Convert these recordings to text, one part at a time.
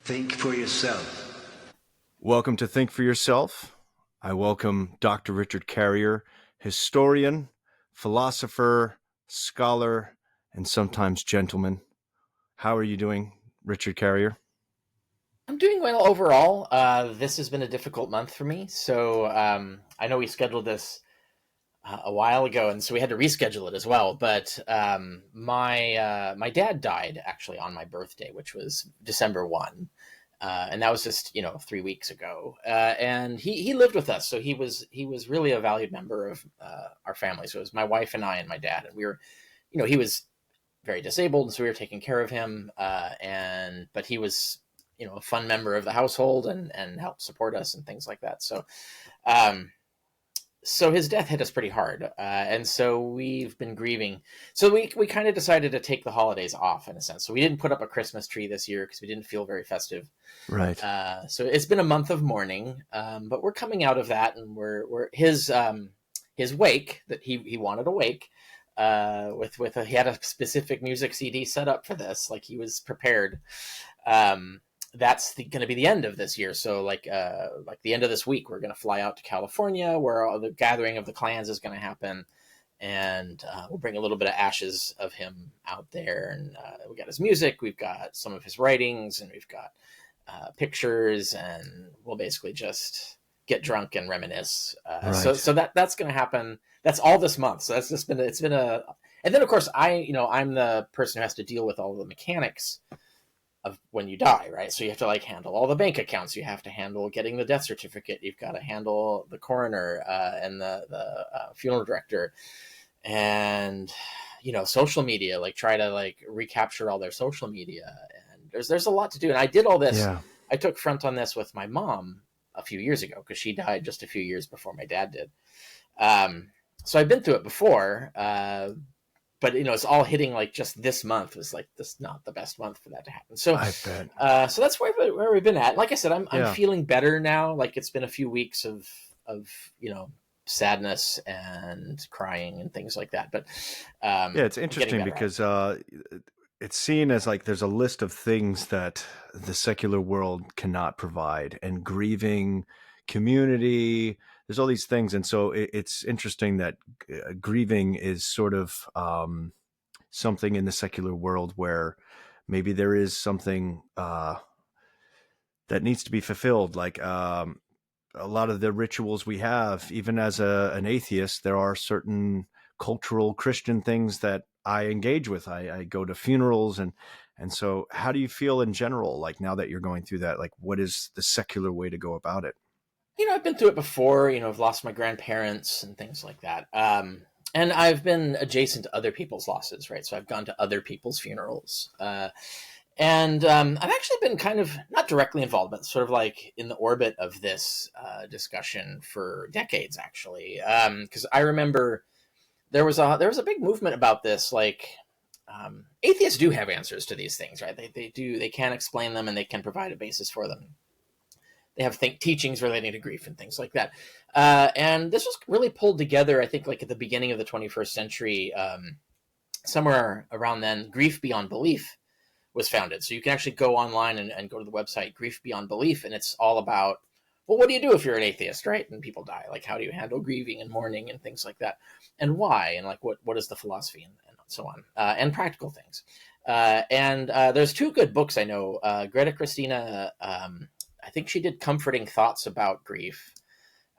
Think for yourself. Welcome to Think for Yourself. I welcome Dr. Richard Carrier, historian, philosopher, scholar, and sometimes gentleman. How are you doing, Richard Carrier? I'm doing well overall. This has been a difficult month for me. So I know we scheduled this a while ago, and so we had to reschedule it as well. But my dad died actually on my birthday, which was December 1. And that was just 3 weeks ago. And he lived with us, so he was really a valued member of our family. So it was my wife and I and my dad, and we were, he was very disabled, and so we were taking care of him. But he was a fun member of the household and helped support us and things like that. So his death hit us pretty hard, and so we've been grieving. So we kind of decided to take the holidays off in a sense. So we didn't put up a Christmas tree this year because we didn't feel very festive. Right. So it's been a month of mourning, but we're coming out of that, and we're his wake that he wanted a wake. He had a specific music CD set up for this, like he was prepared. That's going to be the end of this year. So like the end of this week, we're going to fly out to California where all the gathering of the clans is going to happen. And we'll bring a little bit of ashes of him out there. And we got his music, we've got some of his writings, and we've got pictures, and we'll basically just get drunk and reminisce. Right. So that's going to happen. That's all this month. So that's just and then of course I'm the person who has to deal with all the mechanics of when you die, right? So you have to handle all the bank accounts. You have to handle getting the death certificate. You've got to handle the coroner and the funeral director, and social media. Try to recapture all their social media. And there's a lot to do. And I did all this. Yeah. I took front on this with my mom a few years ago because she died just a few years before my dad did. So I've been through it before. But it's all hitting just this month was this not the best month for that to happen. So I bet. So that's where we've been at. Like I said, I'm feeling better now. It's been a few weeks of sadness and crying and things like that. But it's interesting because it's seen as there's a list of things that the secular world cannot provide, and grieving, community. There's all these things. And so it's interesting that grieving is sort of something in the secular world where maybe there is something that needs to be fulfilled. A lot of the rituals we have, even as an atheist, there are certain cultural Christian things that I engage with. I go to funerals. And so how do you feel in general, now that you're going through that? What is the secular way to go about it? I've been through it before. I've lost my grandparents and things like that. And I've been adjacent to other people's losses, right? So I've gone to other people's funerals. And I've actually been kind of not directly involved, but sort of in the orbit of this discussion for decades, actually. Because I remember there was a big movement about this. Atheists do have answers to these things, right? They can explain them, and they can provide a basis for them. They have teachings relating to grief and things like that. And this was really pulled together, I think, at the beginning of the 21st century, somewhere around then. Grief Beyond Belief was founded. So you can actually go online and go to the website Grief Beyond Belief, and it's all about, well, what do you do if you're an atheist, right? And people die. How do you handle grieving and mourning and things like that? And why? And what is the philosophy and so on, and practical things. And there's two good books I know. Greta Christina, I think she did Comforting Thoughts About Grief.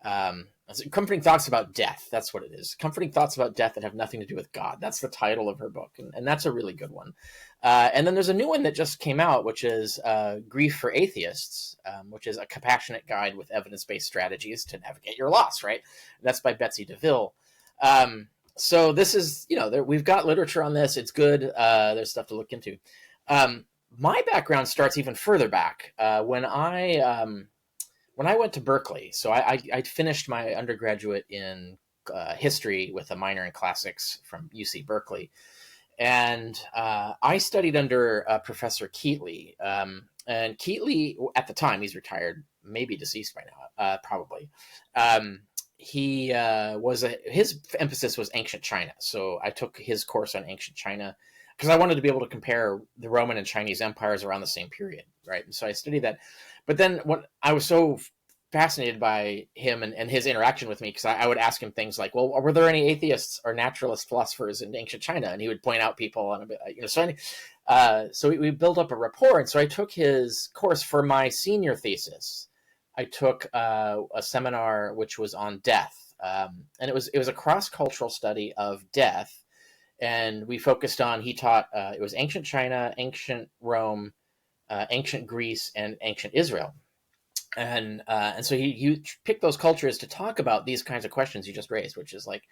Comforting Thoughts About Death. That's what it is. Comforting Thoughts About Death that have nothing to do with God. That's the title of her book. And that's a really good one. And then there's a new one that just came out, which is Grief for Atheists, which is a compassionate guide with evidence-based strategies to navigate your loss, right? And that's by Betsy DeVille. So this is, we've got literature on this. It's good. There's stuff to look into. My background starts even further back. When I went to Berkeley, so I finished my undergraduate in history with a minor in classics from UC Berkeley. And I studied under Professor Keatley. And Keatley, at the time, he's retired, maybe deceased by now, probably. His emphasis was ancient China. So I took his course on ancient China. because I wanted to be able to compare the Roman and Chinese empires around the same period, right? And so I studied that. But then what I was so fascinated by him and his interaction with me, because I would ask him things like, well, were there any atheists or naturalist philosophers in ancient China? And he would point out people, and so we built up a rapport. And so I took his course for my senior thesis. I took a seminar which was on death, and it was a cross-cultural study of death. And we focused on, he taught, it was ancient China, ancient Rome, ancient Greece, and ancient Israel. And so he picked those cultures to talk about these kinds of questions you just raised, which is like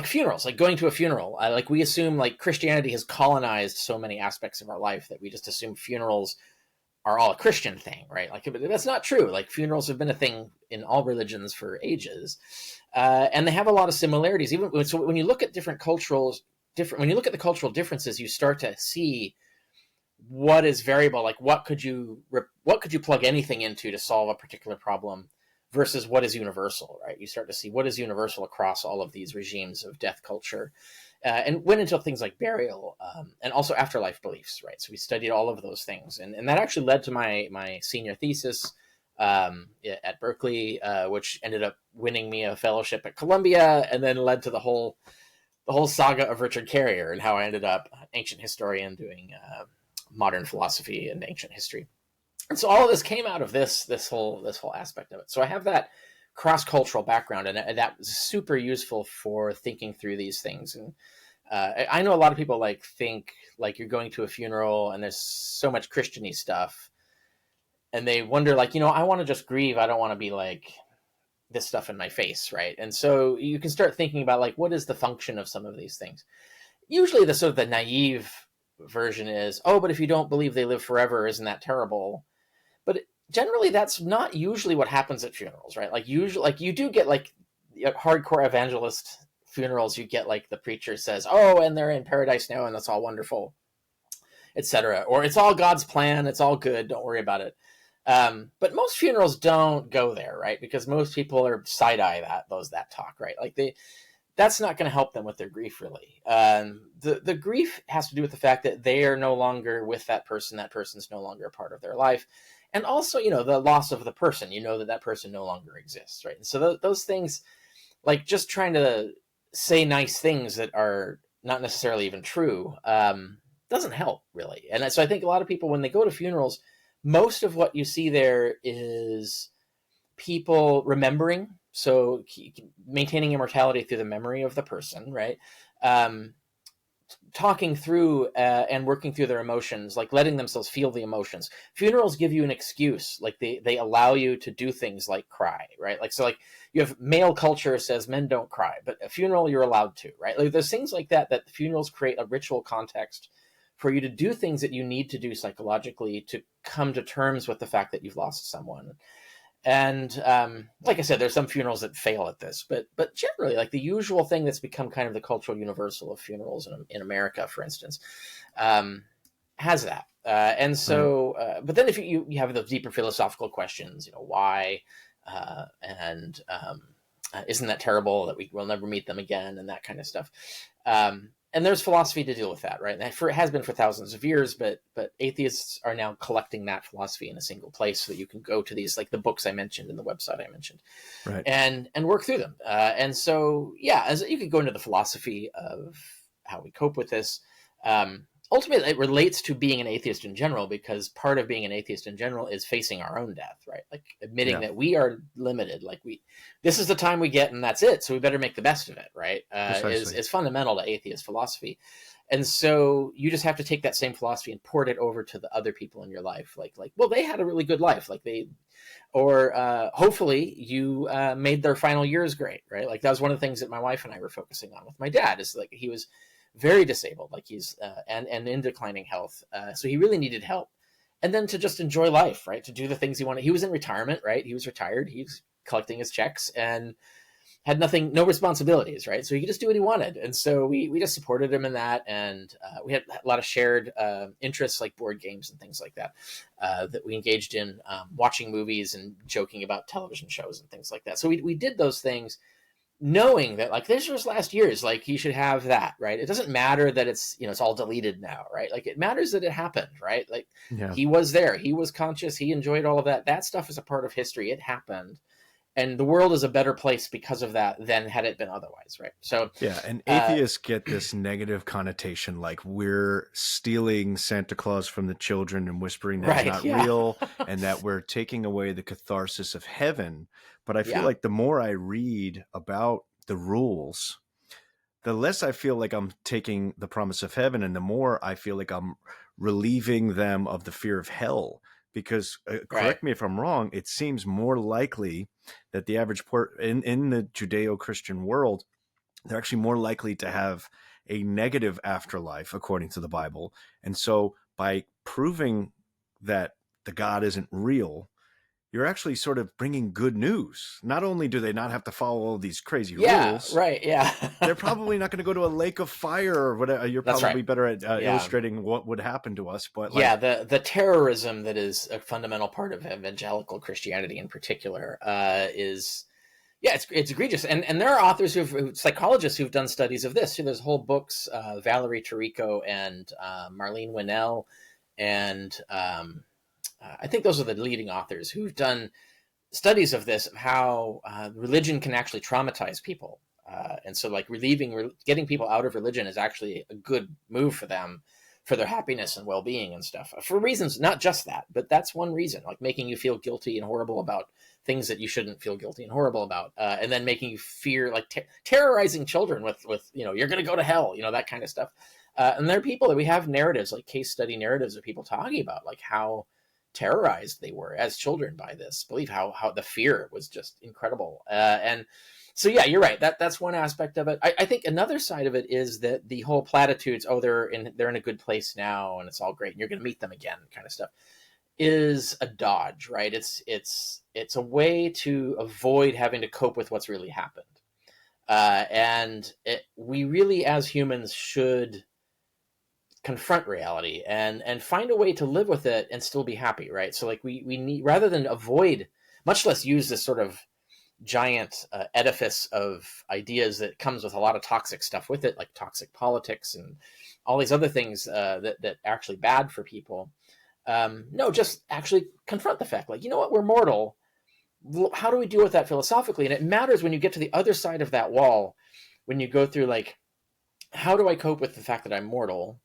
funerals, like going to a funeral. Like we assume like Christianity has colonized so many aspects of our life that we just assume funerals are all a Christian thing, right? Like that's not true. Like funerals have been a thing in all religions for ages, and they have a lot of similarities. Even so, when you look at when you look at the cultural differences, you start to see what is variable. Like what could you plug anything into to solve a particular problem versus what is universal, right? You start to see what is universal across all of these regimes of death culture, and went into things like burial, and also afterlife beliefs, right? So we studied all of those things, and that actually led to my senior thesis at Berkeley, which ended up winning me a fellowship at Columbia, and then led to the whole saga of Richard Carrier and how I ended up an ancient historian doing modern philosophy and ancient history. And so all of this came out of this whole aspect of it. So I have that cross-cultural background, and that was super useful for thinking through these things. And I know a lot of people like think like you're going to a funeral and there's so much Christian-y stuff, and they wonder like, I want to just grieve. I don't want to be like this stuff in my face, right? And so you can start thinking about like, what is the function of some of these things? Usually the sort of the naive version is, oh, but if you don't believe they live forever, isn't that terrible? But generally that's not usually what happens at funerals, right? Like usually, like you do get like hardcore evangelist funerals, you get like the preacher says, oh, and they're in paradise now and that's all wonderful, etc. Or it's all God's plan, it's all good, don't worry about it. But most funerals don't go there, right? Because most people are side-eye that talk, right? Like that's not going to help them with their grief, really. The grief has to do with the fact that they are no longer with that person. That person's no longer a part of their life. And also, the loss of the person, that person no longer exists, right? And so those things, like just trying to say nice things that are not necessarily even true, doesn't help, really. And so I think a lot of people, when they go to funerals, most of what you see there is people remembering, so maintaining immortality through the memory of the person, right? Talking through and working through their emotions, like letting themselves feel the emotions. Funerals give you an excuse, like they allow you to do things like cry, right? Like, so like you have male culture says men don't cry, but a funeral you're allowed to, right? Like there's things like that funerals create a ritual context for you to do things that you need to do psychologically to come to terms with the fact that you've lost someone. And like I said, there's some funerals that fail at this, but generally, like the usual thing that's become kind of the cultural universal of funerals in America, for instance, has that. And so, but then if you have the deeper philosophical questions, why, and isn't that terrible that we'll never meet them again, and that kind of stuff. And there's philosophy to deal with that, right? And it has been for thousands of years, but atheists are now collecting that philosophy in a single place so that you can go to these, like the books I mentioned and the website I mentioned, right, and work through them. And so, yeah, as you could go into the philosophy of how we cope with this. Ultimately, it relates to being an atheist in general, because part of being an atheist in general is facing our own death, right? Like admitting that we are limited. Like this is the time we get, and that's it. So we better make the best of it, right? Is fundamental to atheist philosophy. And so you just have to take that same philosophy and port it over to the other people in your life. Like, well, they had a really good life. Like hopefully you made their final years great, right? Like that was one of the things that my wife and I were focusing on with my dad, is like he was very disabled, like he's and in declining health, so he really needed help. And then to just enjoy life, right? To do the things he wanted. He was in retirement, right? He was retired. He was collecting his checks and had no responsibilities, right? So he could just do what he wanted. And so we just supported him in that, and we had a lot of shared interests, like board games and things like that, that we engaged in, watching movies and joking about television shows and things like that. So we did those things knowing that like this was last year's, like he should have that, right? It doesn't matter that it's, you know, it's all deleted now, right? Like it matters that it happened, right? Like he was there, he was conscious, he enjoyed all of that. That stuff is a part of history. It happened. And the world is a better place because of that than had it been otherwise, right? So yeah, and atheists get this negative connotation, like we're stealing Santa Claus from the children and whispering that it's not real, and that we're taking away the catharsis of heaven. But I feel like the more I read about the rules, the less I feel like I'm taking the promise of heaven, and the more I feel like I'm relieving them of the fear of hell. Because correct me if I'm wrong, it seems more likely that the average in the Judeo-Christian world, they're actually more likely to have a negative afterlife according to the Bible. And so by proving that the God isn't real, you're actually sort of bringing good news. Not only do they not have to follow all these crazy rules, they're probably not going to go to a lake of fire or whatever. You're probably better at illustrating what would happen to us. But like, the terrorism that is a fundamental part of evangelical Christianity in particular is, it's egregious. And there are authors psychologists who've done studies of this. So there's whole books, Valerie Tarico and Marlene Winnell, and I think those are the leading authors who've done studies of this, of how religion can actually traumatize people. And so like getting people out of religion is actually a good move for them, for their happiness and well-being and stuff, for reasons, not just that, but that's one reason, like making you feel guilty and horrible about things that you shouldn't feel guilty and horrible about. And then making you fear, like terrorizing children with, you know, you're going to go to hell, you know, that kind of stuff. And there are people that we have narratives, like case study narratives of people talking about like how terrorized they were as children by this belief, how the fear was just incredible. And so, yeah, you're right. That's one aspect of it. I think another side of it is that the whole platitudes, they're in a good place now and it's all great and you're going to meet them again kind of stuff, is a dodge, right? It's a way to avoid having to cope with what's really happened. And we really, as humans, should confront reality and find a way to live with it and still be happy, right? So like we need, rather than avoid, much less use this sort of giant edifice of ideas that comes with a lot of toxic stuff with it, like toxic politics and all these other things that are actually bad for people. No, just actually confront the fact, like, you know what, we're mortal. How do we deal with that philosophically? And it matters when you get to the other side of that wall, when you go through like, how do I cope with the fact that I'm mortal?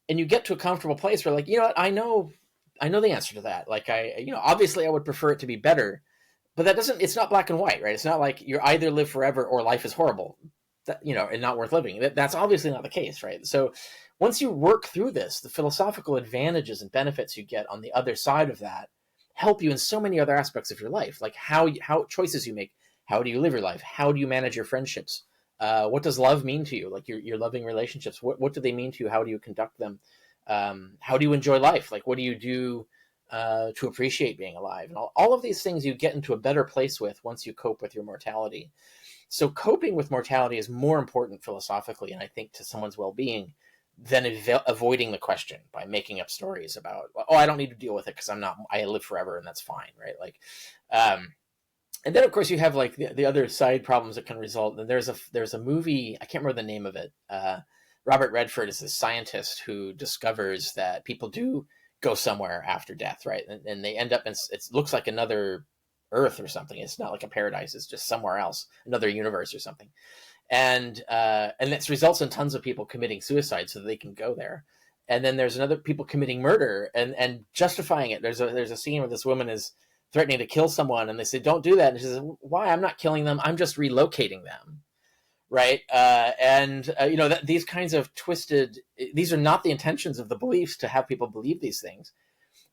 And you get to a comfortable place where like, you know what, I know the answer to that. Like obviously I would prefer it to be better, but it's not black and white, right? It's not like you either live forever or life is horrible, and not worth living. That's obviously not the case, right? So once you work through this, the philosophical advantages and benefits you get on the other side of that help you in so many other aspects of your life, like how choices you make, how do you live your life, how do you manage your friendships, what does love mean to you, like your loving relationships, what do they mean to you, how do you conduct them, how do you enjoy life, like what do you do to appreciate being alive, and all of these things you get into a better place with once you cope with your mortality. So coping with mortality is more important philosophically, and I think to someone's well-being, than avoiding the question by making up stories about, I don't need to deal with it because I live forever and that's fine, right? Like, and then of course you have like the other side problems that can result. And there's a movie, I can't remember the name of it. Robert Redford is this scientist who discovers that people do go somewhere after death, right? And they end up in, it looks like another Earth or something. It's not like a paradise. It's just somewhere else, another universe or something. And this results in tons of people committing suicide so that they can go there. And then there's another people committing murder and justifying it. There's a scene where this woman is threatening to kill someone, and they say, "Don't do that." And she says, "Why? I'm not killing them. I'm just relocating them." Right? These kinds of twisted. These are not the intentions of the beliefs to have people believe these things,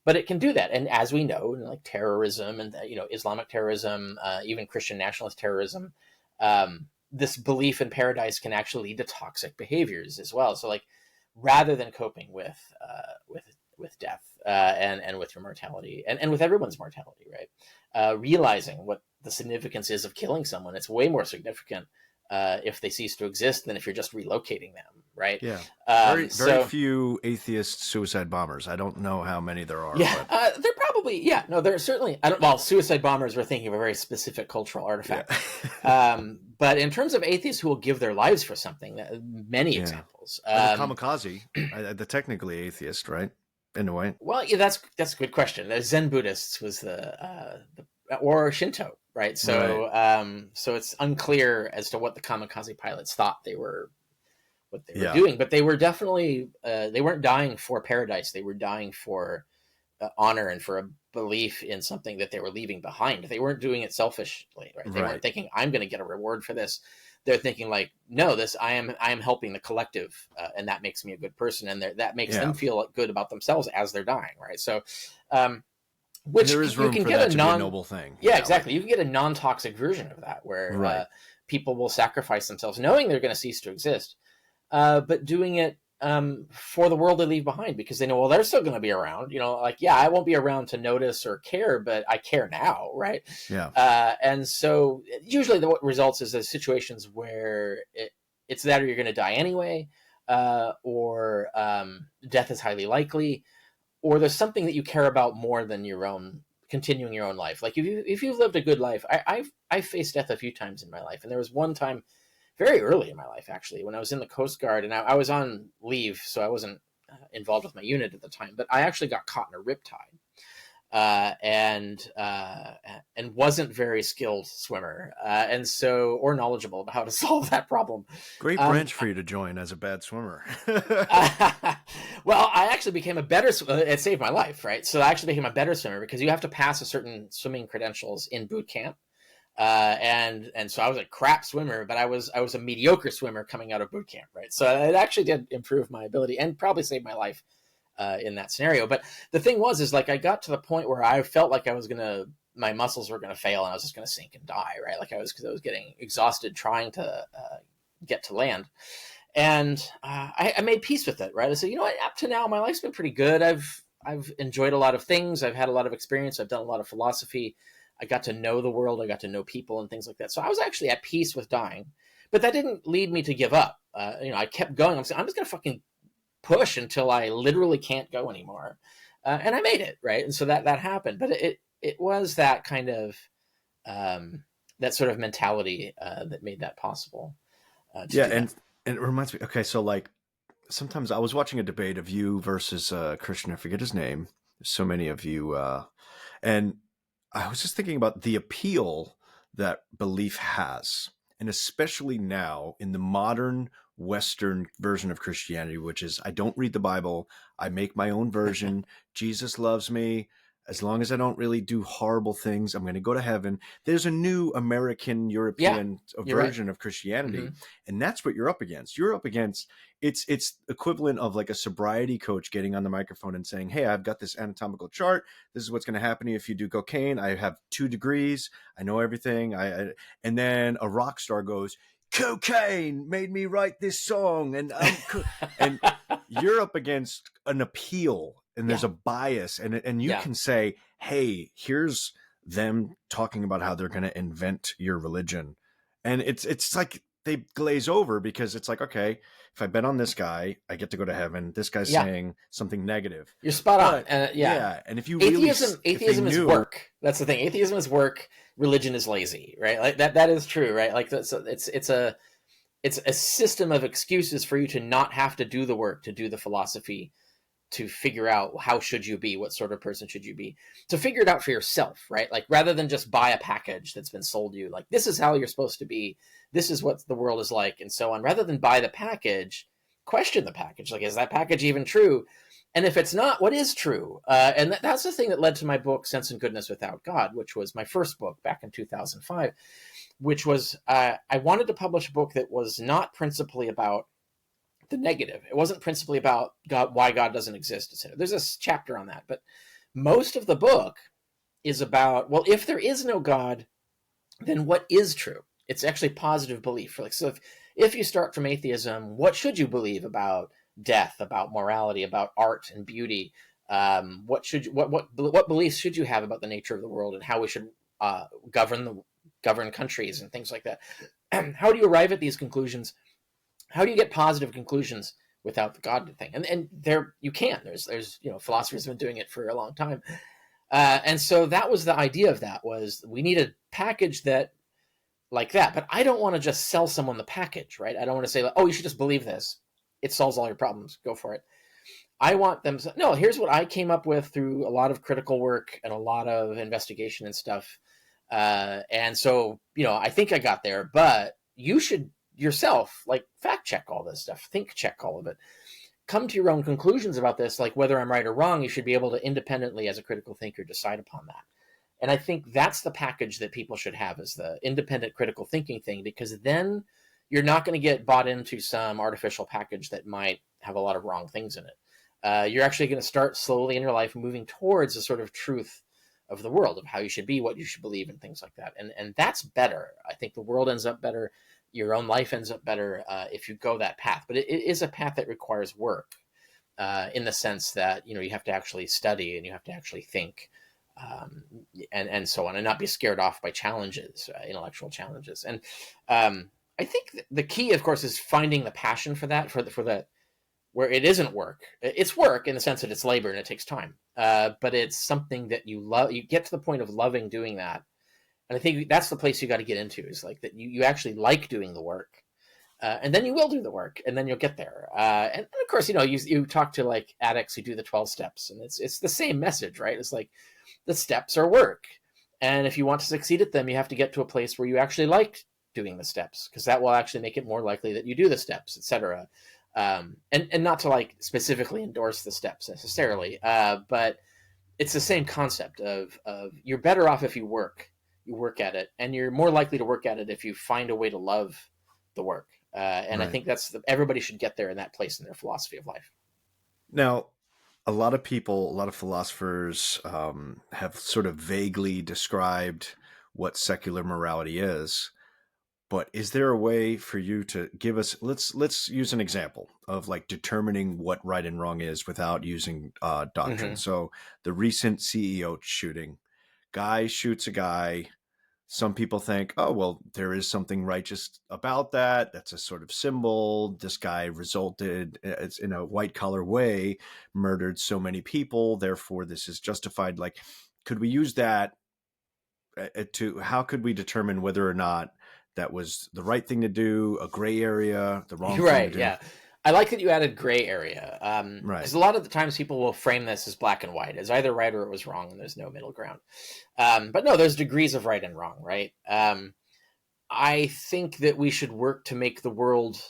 but it can do that. And as we know, like terrorism and Islamic terrorism, even Christian nationalist terrorism. This belief in paradise can actually lead to toxic behaviors as well. So like, rather than coping with death and with your mortality and with everyone's mortality, right? Realizing what the significance is of killing someone, it's way more significant if they cease to exist than if you're just relocating them, right? Yeah. Very few atheist suicide bombers. I don't know how many there are. Yeah, they're probably, there are certainly, suicide bombers, we're thinking of a very specific cultural artifact. But in terms of atheists who will give their lives for something, many examples. The kamikaze, the technically atheist, right? In a way. Well, yeah, that's a good question. The Zen Buddhists was or Shinto, right? So, right. So it's unclear as to what the kamikaze pilots thought what they were doing, but they were definitely they weren't dying for paradise. They were dying for honor and for a belief in something that they were leaving behind. They weren't doing it selfishly, right? They weren't thinking, I'm going to get a reward for this. They're thinking like, no, I am helping the collective, and that makes me a good person, and that makes them feel good about themselves as they're dying, right? So, which there is room you can for get that to be a noble thing. Yeah, exactly. You can get a non-toxic version of that where people will sacrifice themselves, knowing they're going to cease to exist, but doing it for the world they leave behind, because they know, well, they're still going to be around, like, yeah, I won't be around to notice or care, but I care now. Right. Yeah. And so usually what results is the situations where it's that, or you're going to die anyway, or death is highly likely, or there's something that you care about more than continuing your own life. Like if you've lived a good life, I've faced death a few times in my life. And there was one time very early in my life, actually, when I was in the Coast Guard, and I was on leave, so I wasn't involved with my unit at the time, but I actually got caught in a riptide, and wasn't very skilled swimmer, or knowledgeable about how to solve that problem. Great branch for you to join as a bad swimmer. Well, I actually became a better it saved my life, right? So I actually became a better swimmer because you have to pass a certain swimming credentials in boot camp. And so I was a crap swimmer, but I was a mediocre swimmer coming out of boot camp, right? So it actually did improve my ability and probably saved my life in that scenario. But the thing is like I got to the point where I felt like my muscles were gonna fail and I was just gonna sink and die, right? Like because I was getting exhausted trying to get to land. And I made peace with it, right? I said, what, up to now, my life's been pretty good. I've enjoyed a lot of things. I've had a lot of experience. I've done a lot of philosophy. I got to know the world. I got to know people and things like that. So I was actually at peace with dying, but that didn't lead me to give up. I kept going. I'm saying, I'm just going to fucking push until I literally can't go anymore. And I made it, right? And so that happened, but it was that kind of, that sort of mentality that made that possible. And it reminds me, okay, so like sometimes I was watching a debate of you versus a Christian, I forget his name. There's so many of you. And I was just thinking about the appeal that belief has, and especially now in the modern Western version of Christianity, which is I don't read the Bible, I make my own version. Jesus loves me. As long as I don't really do horrible things, I'm going to go to heaven. There's a new American, European version of Christianity. Mm-hmm. And that's what you're up against. You're up against, it's equivalent of like a sobriety coach getting on the microphone and saying, hey, I've got this anatomical chart. This is what's going to happen if you do cocaine. I have 2 degrees. I know everything. And then a rock star goes, cocaine made me write this song. And you're up against an appeal. And there's a bias, and you can say, hey, here's them talking about how they're going to invent your religion. And it's like they glaze over because it's like, okay, if I bet on this guy, I get to go to heaven. This guy's saying something negative. You're spot on. And if you atheism is work. That's the thing. Atheism is work. Religion is lazy, right? Like that is true, right? Like it's a system of excuses for you to not have to do the work, to do the philosophy, to figure out how should you be, what sort of person should you be, to figure it out for yourself, right? Like rather than just buy a package that's been sold you, like this is how you're supposed to be, this is what the world is like, and so on. Rather than buy the package, question the package. Like, is that package even true? And if it's not, what is true? And that's the thing that led to my book, Sense and Goodness Without God, which was my first book back in 2005, which was, I wanted to publish a book that was not principally about the negative. It wasn't principally about God, why God doesn't exist, etc. There's a chapter on that, but most of the book is about, well, if there is no God, then what is true? It's actually positive belief. Like, so if you start from atheism, what should you believe about death, about morality, about art and beauty? What beliefs should you have about the nature of the world and how we should govern countries and things like that? How do you arrive at these conclusions? How do you get positive conclusions without the God thing? And there you can. There's philosophers have been doing it for a long time, and so that was the idea of that, was we need a package that like that. But I don't want to just sell someone the package, right? I don't want to say, like, oh, you should just believe this. It solves all your problems. Go for it. I want them to, no, here's what I came up with through a lot of critical work and a lot of investigation and stuff. And so, I think I got there, but you should yourself, like, fact check all this stuff, think check all of it, come to your own conclusions about this, like whether I'm right or wrong. You should be able to independently, as a critical thinker, decide upon that. And I think that's the package that people should have, is the independent critical thinking thing, because then you're not going to get bought into some artificial package that might have a lot of wrong things in it. You're actually going to start slowly in your life moving towards a sort of truth of the world, of how you should be, what you should believe, and things like that. And that's better. I think the world ends up better. Your own life ends up better if you go that path. But it is a path that requires work, in the sense that, you have to actually study and you have to actually think, and so on, and not be scared off by challenges, intellectual challenges. And I think the key, of course, is finding the passion for that, for the where it isn't work. It's work in the sense that it's labor and it takes time, but it's something that you love. You get to the point of loving doing that. And I think that's the place you got to get into, is like that you actually like doing the work, and then you will do the work, and then you'll get there. And of course, you talk to like addicts who do the 12 steps, and it's the same message, right? It's like the steps are work, and if you want to succeed at them, you have to get to a place where you actually like doing the steps, because that will actually make it more likely that you do the steps, etc. And not to like specifically endorse the steps necessarily, but it's the same concept of you're better off if you work at it, and you're more likely to work at it if you find a way to love the work. And right. I think everybody should get there in that place in their philosophy of life. Now, a lot of people, a lot of philosophers have sort of vaguely described what secular morality is. But is there a way for you to give us, let's use an example of like determining what right and wrong is without using doctrine. Mm-hmm. So the recent CEO shooting, guy shoots a guy. Some people think, oh, well, there is something righteous about that. That's a sort of symbol. This guy resulted, it's in a white collar way, murdered so many people. Therefore, this is justified. Like, could we use that how could we determine whether or not that was the right thing to do, a gray area, the wrong thing to do? Yeah. I like that you added gray area. Right. Because a lot of the times people will frame this as black and white, as either right or it was wrong, and there's no middle ground. But no, there's degrees of right and wrong, right? I think that we should work to make the world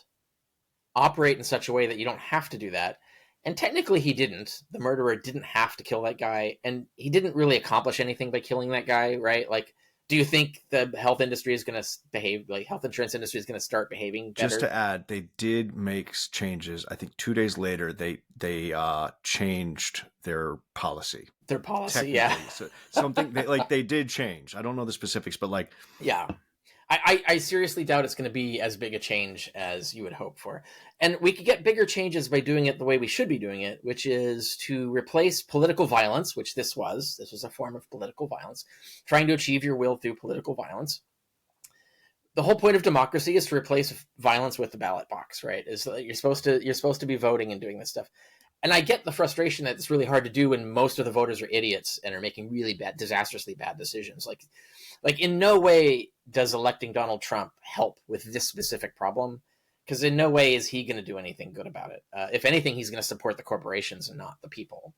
operate in such a way that you don't have to do that. And technically he didn't. The murderer didn't have to kill that guy, and he didn't really accomplish anything by killing that guy, right? Like, do you think the health industry is going to behave, like health insurance industry is going to start behaving better? Just to add, they did make changes. I think 2 days later, they changed their policy. Their policy, yeah. So something they did change. I don't know the specifics, but like, yeah. I seriously doubt it's going to be as big a change as you would hope for. And we could get bigger changes by doing it the way we should be doing it, which is to replace political violence, which this was a form of political violence, trying to achieve your will through political violence. The whole point of democracy is to replace violence with the ballot box, right? Is that you're supposed to be voting and doing this stuff. And I get the frustration that it's really hard to do when most of the voters are idiots and are making really bad, disastrously bad decisions. Like in no way does electing Donald Trump help with this specific problem, because in no way is he going to do anything good about it. If anything, he's going to support the corporations and not the people.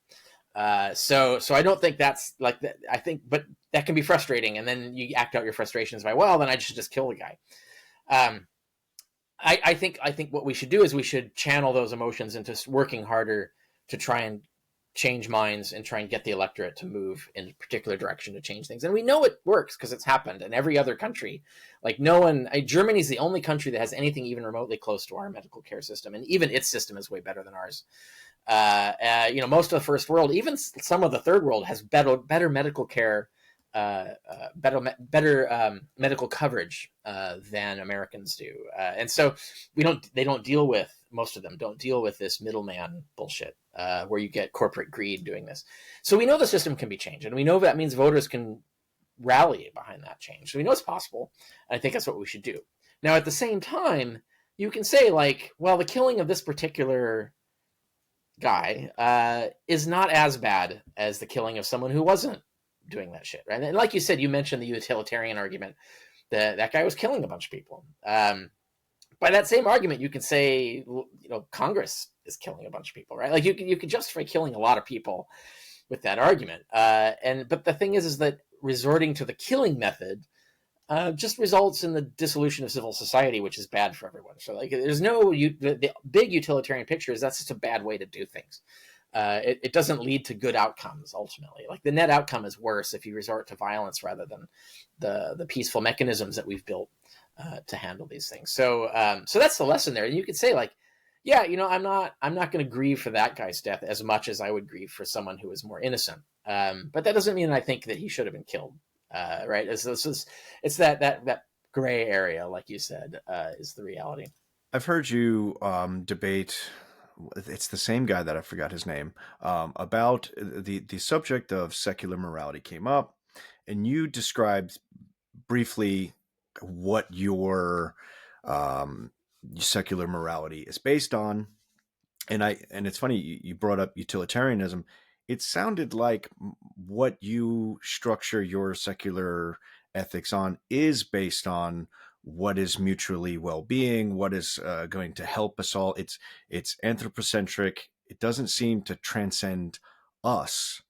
So I don't think that's like that. I think, but that can be frustrating. And then you act out your frustrations by, well, then I should just kill the guy. I think what we should do is we should channel those emotions into working harder to try and change minds and try and get the electorate to move in a particular direction to change things. And we know it works because it's happened in every other country. Like Germany's the only country that has anything even remotely close to our medical care system. And even its system is way better than ours. Most of the first world, even some of the third world has better medical care, better medical coverage than Americans do. And so most of them don't deal with this middleman bullshit, where you get corporate greed doing this. So we know the system can be changed, and we know that means voters can rally behind that change. So we know it's possible, and I think that's what we should do. Now, at the same time, you can say, like, well, the killing of this particular guy is not as bad as the killing of someone who wasn't doing that shit, right? And like you said, you mentioned the utilitarian argument. that guy was killing a bunch of people. By that same argument, you can say, Congress is killing a bunch of people, right? Like you could justify killing a lot of people with that argument. But the thing is that resorting to the killing method just results in the dissolution of civil society, which is bad for everyone. So like, there's the big utilitarian picture is that's just a bad way to do things. It doesn't lead to good outcomes ultimately. Like the net outcome is worse if you resort to violence rather than the peaceful mechanisms that we've built to handle these things. So that's the lesson there. And you could say like, yeah, I'm not going to grieve for that guy's death as much as I would grieve for someone who is more innocent. But that doesn't mean I think that he should have been killed. Right? It's that gray area, like you said, is the reality. I've heard you debate. It's the same guy that I forgot his name, about the subject of secular morality came up, and you described briefly what your secular morality is based on. And it's funny, you brought up utilitarianism. It sounded like what you structure your secular ethics on is based on what is mutually well-being, what is going to help us all. It's anthropocentric. It doesn't seem to transcend us.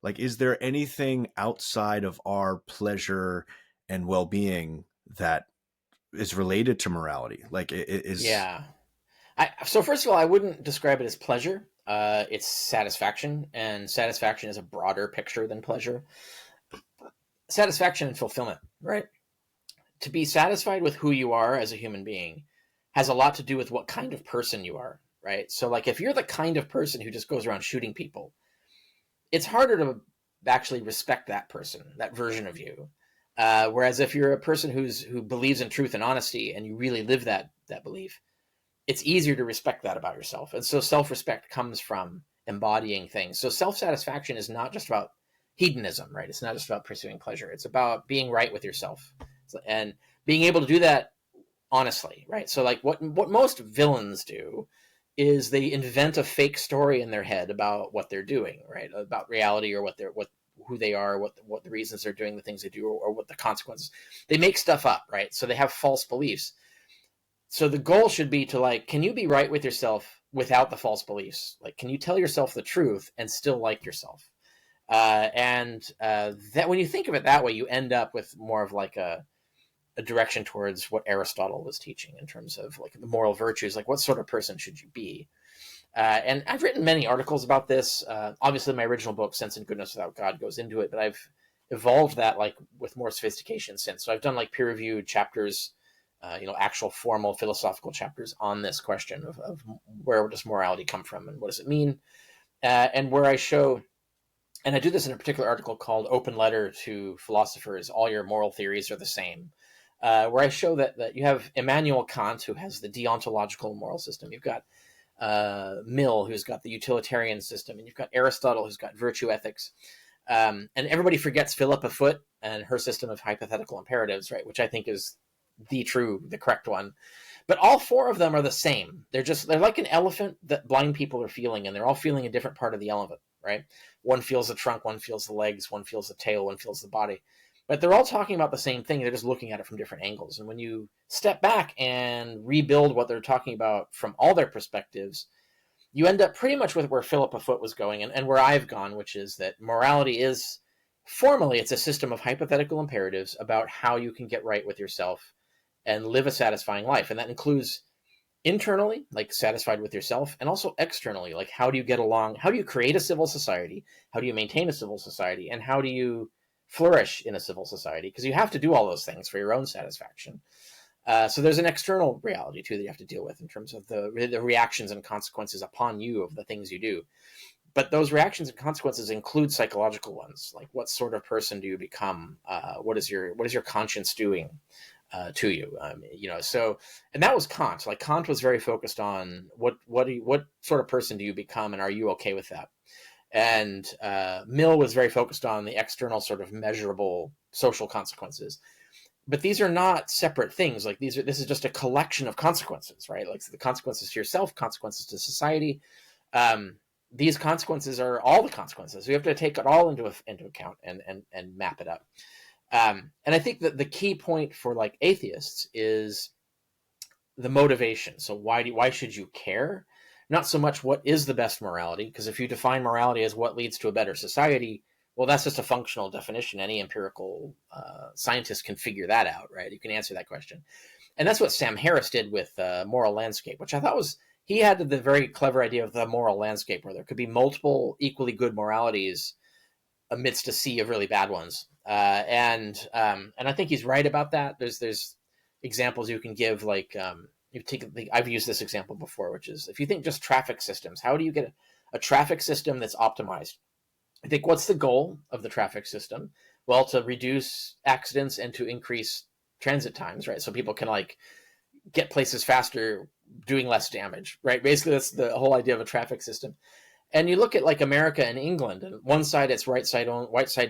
Like, is there anything outside of our pleasure and well-being that is related to morality? Like, it is. Yeah. So first of all, I wouldn't describe it as pleasure. It's satisfaction, and satisfaction is a broader picture than pleasure. Satisfaction and fulfillment, right? To be satisfied with who you are as a human being has a lot to do with what kind of person you are, right? So like if you're the kind of person who just goes around shooting people, it's harder to actually respect that person, that version of you. Whereas if you're a person who believes in truth and honesty and you really live that belief, it's easier to respect that about yourself. And so self-respect comes from embodying things. So self-satisfaction is not just about hedonism, right? It's not just about pursuing pleasure. It's about being right with yourself and being able to do that honestly, right? So like what most villains do is they invent a fake story in their head about what they're doing, right? About reality or who they are, what the reasons they're doing the things they do, or what the consequences. They make stuff up, right? So they have false beliefs. So the goal should be to like, can you be right with yourself without the false beliefs? Like, can you tell yourself the truth and still like yourself? That when you think of it that way, you end up with more of like a direction towards what Aristotle was teaching in terms of like the moral virtues, like what sort of person should you be? And I've written many articles about this. Obviously, my original book, Sense and Goodness Without God, goes into it, but I've evolved that like with more sophistication since. So I've done like peer-reviewed chapters, actual formal philosophical chapters on this question of where does morality come from and what does it mean? And where I show, and I do this in a particular article called Open Letter to Philosophers, All Your Moral Theories Are the Same, where I show that you have Immanuel Kant, who has the deontological moral system. You've got Mill, who's got the utilitarian system, and you've got Aristotle, who's got virtue ethics. And everybody forgets Philippa Foot and her system of hypothetical imperatives, right, which I think is the correct one. But all four of them are the same. They're like an elephant that blind people are feeling, and they're all feeling a different part of the elephant, right? One feels the trunk, one feels the legs, one feels the tail, one feels the body. But they're all talking about the same thing. They're just looking at it from different angles. And when you step back and rebuild what they're talking about from all their perspectives, you end up pretty much with where Philippa Foot was going and where I've gone, which is that morality is, formally, it's a system of hypothetical imperatives about how you can get right with yourself and live a satisfying life. And that includes internally, like satisfied with yourself, and also externally, like how do you get along? How do you create a civil society? How do you maintain a civil society? And how do you flourish in a civil society? Because you have to do all those things for your own satisfaction. So there's an external reality, too, that you have to deal with in terms of the reactions and consequences upon you of the things you do. But those reactions and consequences include psychological ones, like what sort of person do you become? What is your conscience doing to you? So, and that was Kant. Like Kant was very focused on what sort of person do you become, and are you okay with that? And Mill was very focused on the external sort of measurable social consequences. But these are not separate things. Like this is just a collection of consequences, right? Like so the consequences to yourself, consequences to society. These consequences are all the consequences. So you have to take it all into account and map it up. And I think that the key point for like atheists is the motivation. So why should you care? Not so much what is the best morality, because if you define morality as what leads to a better society, well, that's just a functional definition. Any empirical scientist can figure that out, right? You can answer that question. And that's what Sam Harris did with Moral Landscape, which I thought was, he had the very clever idea of the moral landscape, where there could be multiple equally good moralities amidst a sea of really bad ones. And I think he's right about that. There's examples you can give, like I've used this example before, which is, if you think just traffic systems, how do you get a traffic system that's optimized? I think, what's the goal of the traffic system? Well, to reduce accidents and to increase transit times, right? So people can like get places faster, doing less damage, right? Basically, that's the whole idea of a traffic system. And you look at like America and England, and one side it's right side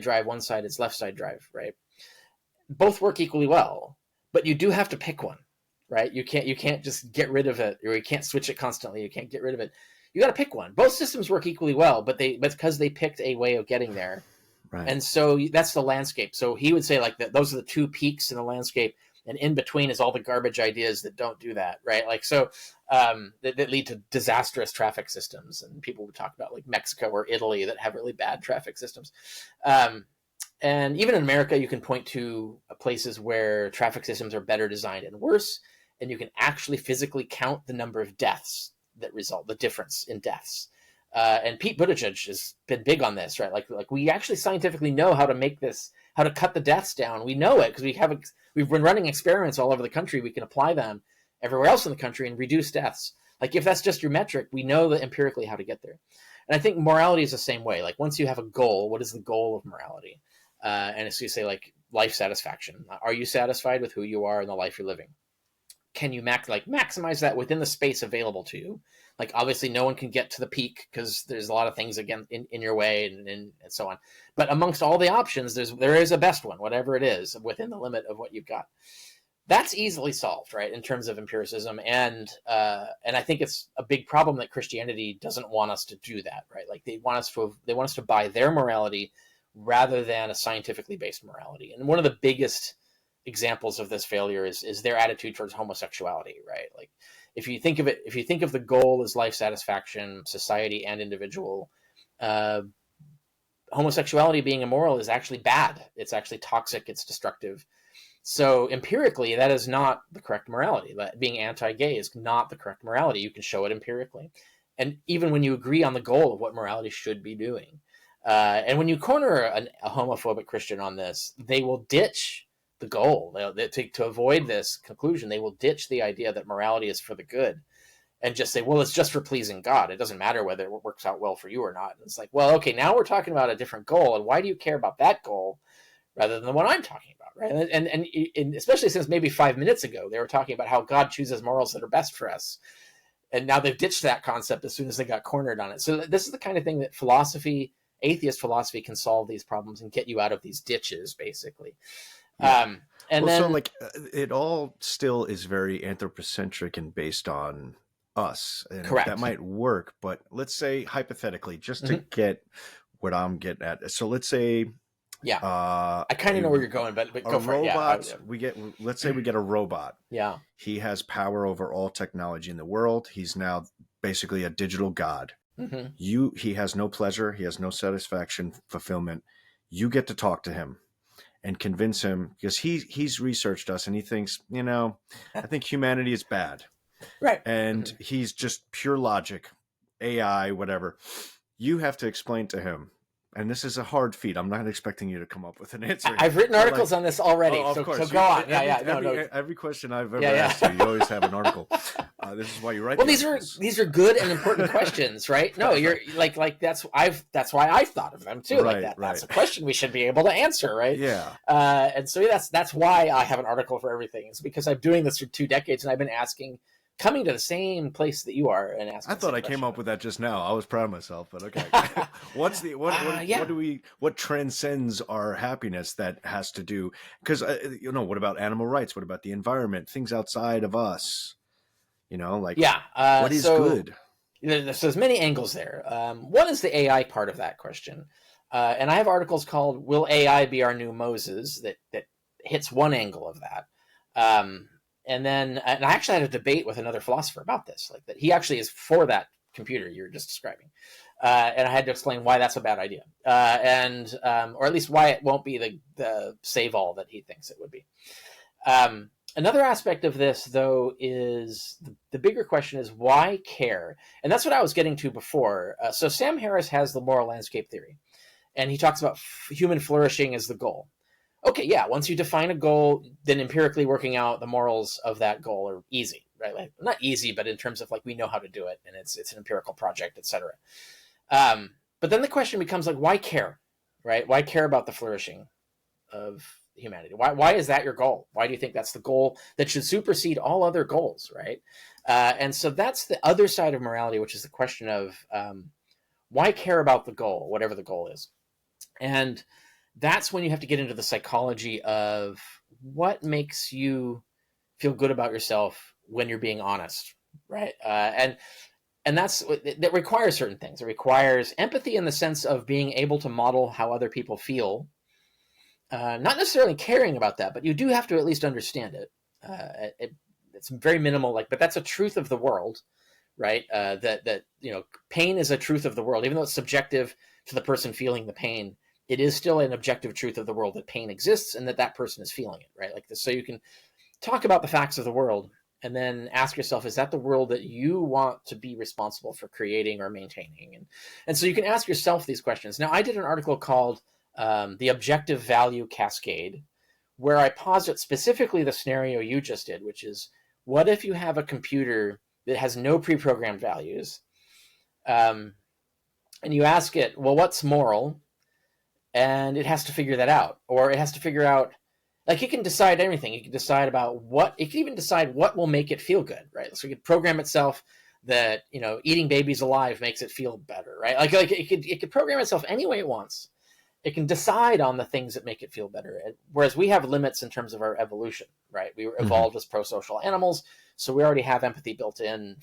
drive, one side it's left side drive, right? Both work equally well, but you do have to pick one, right? You can't just get rid of it, or you can't switch it constantly. You can't get rid of it. You got to pick one. Both systems work equally well, but because they picked a way of getting there. Right. And so that's the landscape. So he would say like that those are the two peaks in the landscape, and in between is all the garbage ideas that don't do that, right? Like, so that lead to disastrous traffic systems. And people would talk about like Mexico or Italy that have really bad traffic systems. And even in America, you can point to places where traffic systems are better designed and worse, and you can actually physically count the number of deaths that result, the difference in deaths. And Pete Buttigieg has been big on this, right? Like we actually scientifically know how to make this, how to cut the deaths down. We know it because we've been running experiments all over the country. We can apply them everywhere else in the country and reduce deaths. Like, if that's just your metric, we know that empirically how to get there. And I think morality is the same way. Like, once you have a goal, what is the goal of morality? And so you say like life satisfaction. Are you satisfied with who you are and the life you're living? Can you maximize that within the space available to you? Like, obviously no one can get to the peak because there's a lot of things again in your way and so on. But amongst all the options, there is a best one, whatever it is, within the limit of what you've got. That's easily solved, right, in terms of empiricism. And I think it's a big problem that Christianity doesn't want us to do that, right? Like, they want us to buy their morality rather than a scientifically based morality. And one of the biggest examples of this failure is their attitude towards homosexuality, right? Like, if you think of the goal as life satisfaction, society and individual, homosexuality being immoral is actually bad. It's actually toxic. It's destructive. So empirically, that is not the correct morality. Being anti-gay is not the correct morality. You can show it empirically. And even when you agree on the goal of what morality should be doing, and when you corner a homophobic Christian on this, they will ditch the goal. To avoid this conclusion, they will ditch the idea that morality is for the good and just say, well, it's just for pleasing God. It doesn't matter whether it works out well for you or not. And it's like, well, okay, now we're talking about a different goal. And why do you care about that goal rather than the one I'm talking about, right? And especially since maybe 5 minutes ago, they were talking about how God chooses morals that are best for us. And now they've ditched that concept as soon as they got cornered on it. So this is the kind of thing that atheist philosophy can solve these problems and get you out of these ditches, basically. Yeah. It all still is very anthropocentric and based on us. And correct. That might work, but let's say hypothetically, just to get what I'm getting at. So let's say, I kind of know where you're going, but go for it. Yeah. Let's say we get a robot. Yeah. He has power over all technology in the world. He's now basically a digital god. Mm-hmm. He has no pleasure. He has no satisfaction, fulfillment. You get to talk to him and convince him, because he's researched us and he thinks, I think humanity is bad. Right. And he's just pure logic, AI, whatever. You have to explain to him. And this is a hard feat. I'm not expecting you to come up with an answer. I've written articles on this already. So go on. Every question I've ever asked you always have an article. This is why you write. Well, these are good and important questions, right? No, you're like that's why I thought of them too. Right, like that. That's a question we should be able to answer, right? Yeah. And so that's why I have an article for everything. It's because I'm doing this for 2 decades and I've been coming to the same place that you are and asking. I thought I came up with that just now. I was proud of myself, but okay. What transcends our happiness that has to do? Because what about animal rights? What about the environment? Things outside of us. What is good? So there's many angles there. One is the AI part of that question. And I have articles called "Will AI Be Our New Moses?" that hits one angle of that. And I actually had a debate with another philosopher about this, like that he actually is for that computer you're just describing. And I had to explain why that's a bad idea, or at least why it won't be the save all that he thinks it would be. Another aspect of this, though, is the bigger question is why care? And that's what I was getting to before. So Sam Harris has the moral landscape theory, and he talks about human flourishing as the goal. Okay, yeah, once you define a goal, then empirically working out the morals of that goal are easy, right? Like, not easy, but in terms of like we know how to do it, and it's an empirical project, etc. But then the question becomes like, why care, right? Why care about the flourishing of humanity? Why is that your goal? Why do you think that's the goal that should supersede all other goals, right? And so that's the other side of morality, which is the question of why care about the goal, whatever the goal is. And that's when you have to get into the psychology of what makes you feel good about yourself when you're being honest, right? And that requires certain things. It requires empathy in the sense of being able to model how other people feel, not necessarily caring about that, but you do have to at least understand it. It's very minimal, but that's a truth of the world, right? That pain is a truth of the world, even though it's subjective to the person feeling the pain. It is still an objective truth of the world that pain exists and that person is feeling it, right? Like this, so you can talk about the facts of the world and then ask yourself, is that the world that you want to be responsible for creating or maintaining? And so you can ask yourself these questions. Now, I did an article called The Objective Value Cascade, where I posit specifically the scenario you just did, which is, what if you have a computer that has no pre-programmed values, and you ask it, well, what's moral? And it has to figure that out, or it has to figure out, like, it can decide everything. It can decide about it can even decide what will make it feel good, right? So it could program itself that, eating babies alive makes it feel better, right? Like it could program itself any way it wants. It can decide on the things that make it feel better. Whereas we have limits in terms of our evolution, right? We were evolved as pro-social animals, so we already have empathy built in,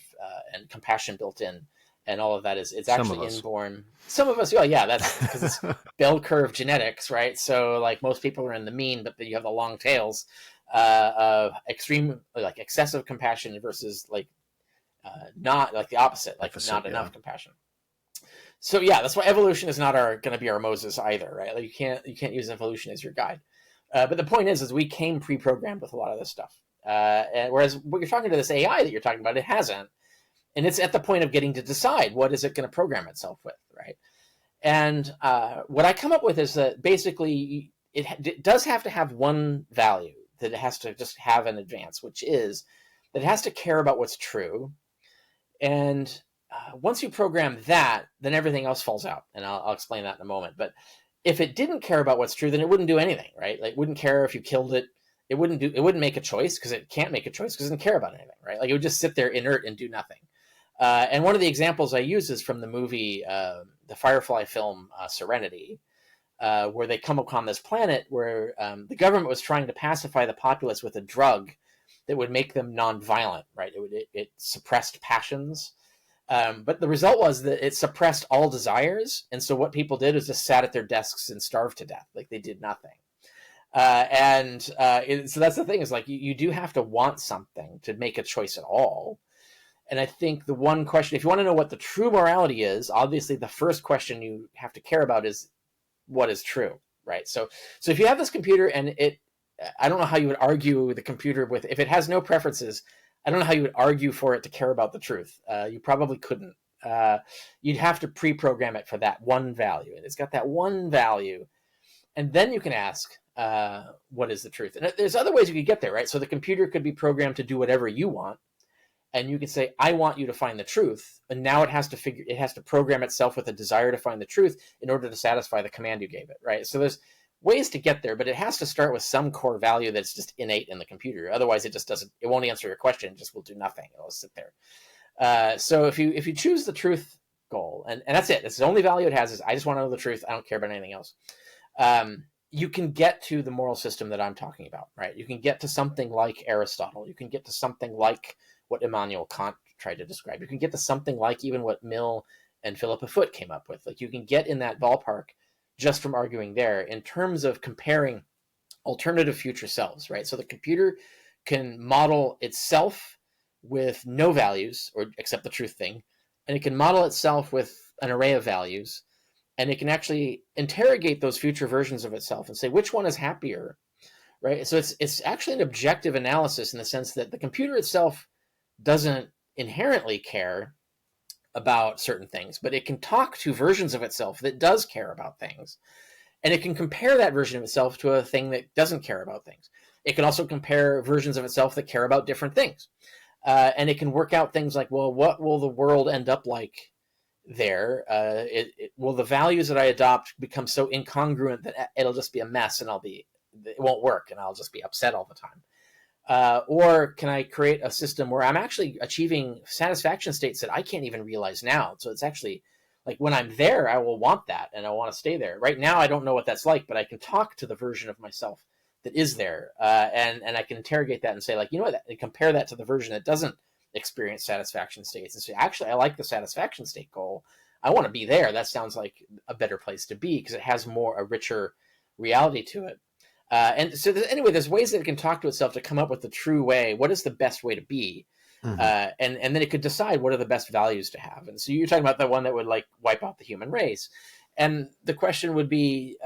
and compassion built in. And all of that it's actually inborn. Some of us, yeah, that's because it's bell curve genetics, right? So like most people are in the mean, but then you have the long tails of extreme, like excessive compassion versus not like the opposite, like not enough compassion. So yeah, that's why evolution is not going to be our Moses either, right? Like you can't use evolution as your guide. But the point is we came pre-programmed with a lot of this stuff. And whereas when you're talking to this AI that you're talking about, it hasn't. And it's at the point of getting to decide what is it going to program itself with, right? And what I come up with is that basically it does have to have one value that it has to just have in advance, which is that it has to care about what's true. And once you program that, then everything else falls out. And I'll explain that in a moment. But if it didn't care about what's true, then it wouldn't do anything, right? Like it wouldn't care if you killed it. It wouldn't make a choice because it can't make a choice because it doesn't care about anything, right? Like it would just sit there inert and do nothing. And one of the examples I use is from the movie, the Firefly film, Serenity, where they come upon this planet where the government was trying to pacify the populace with a drug that would make them nonviolent, right? It suppressed passions. But the result was that it suppressed all desires. And so what people did is just sat at their desks and starved to death. Like they did nothing. So that's the thing is like, you do have to want something to make a choice at all. And I think the one question, if you want to know what the true morality is, obviously the first question you have to care about is what is true, right? So if you have this computer and I don't know how you would argue the computer with, if it has no preferences, I don't know how you would argue for it to care about the truth. You probably couldn't. You'd have to pre-program it for that one value. And it's got that one value. And then you can ask, what is the truth? And there's other ways you could get there, right? So the computer could be programmed to do whatever you want. And you could say, I want you to find the truth. And now it has to program itself with a desire to find the truth in order to satisfy the command you gave it, right? So there's ways to get there, but it has to start with some core value that's just innate in the computer. Otherwise, it won't answer your question. It just will do nothing. It'll sit there. So if you choose the truth goal, and that's it. It's the only value it has is I just want to know the truth. I don't care about anything else. You can get to the moral system that I'm talking about, right? You can get to something like Aristotle. You can get to something like what Immanuel Kant tried to describe. You can get to something like even what Mill and Philippa Foot came up with. Like you can get in that ballpark just from arguing there in terms of comparing alternative future selves, right? So the computer can model itself with no values, or except the truth thing, and it can model itself with an array of values, and it can actually interrogate those future versions of itself and say which one is happier, right? So it's actually an objective analysis in the sense that the computer itself doesn't inherently care about certain things, but it can talk to versions of itself that does care about things. And it can compare that version of itself to a thing that doesn't care about things. It can also compare versions of itself that care about different things. And it can work out things like, well, what will the world end up like there? Will the values that I adopt become so incongruent that it'll just be a mess and it won't work and I'll just be upset all the time? Or can I create a system where I'm actually achieving satisfaction states that I can't even realize now? So it's actually like when I'm there, I will want that and I want to stay there. Right now, I don't know what that's like, but I can talk to the version of myself that is there, and I can interrogate that and say, like, you know what, and compare that to the version that doesn't experience satisfaction states and say, actually, I like the satisfaction state goal. I want to be there. That sounds like a better place to be because it has a richer reality to it. And so anyway, there's ways that it can talk to itself to come up with the true way. What is the best way to be? Mm-hmm. And then it could decide what are the best values to have. And so you're talking about the one that would like wipe out the human race. And the question would be,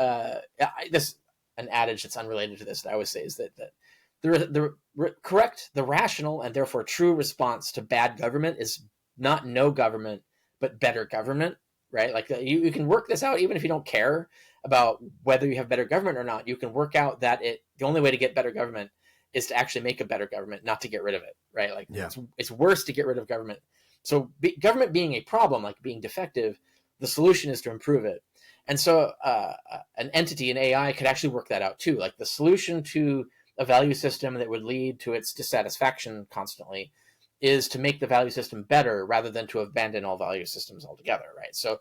an adage that's unrelated to this that I always say is that the correct, the rational, and therefore true response to bad government is not no government, but better government, right? Like you can work this out even if you don't care about whether you have better government or not. You can work out that the only way to get better government is to actually make a better government, not to get rid of it, right? Like it's worse to get rid of government. So government being a problem, like being defective, the solution is to improve it. And so an entity, an AI, could actually work that out too. Like the solution to a value system that would lead to its dissatisfaction constantly is to make the value system better rather than to abandon all value systems altogether, right? So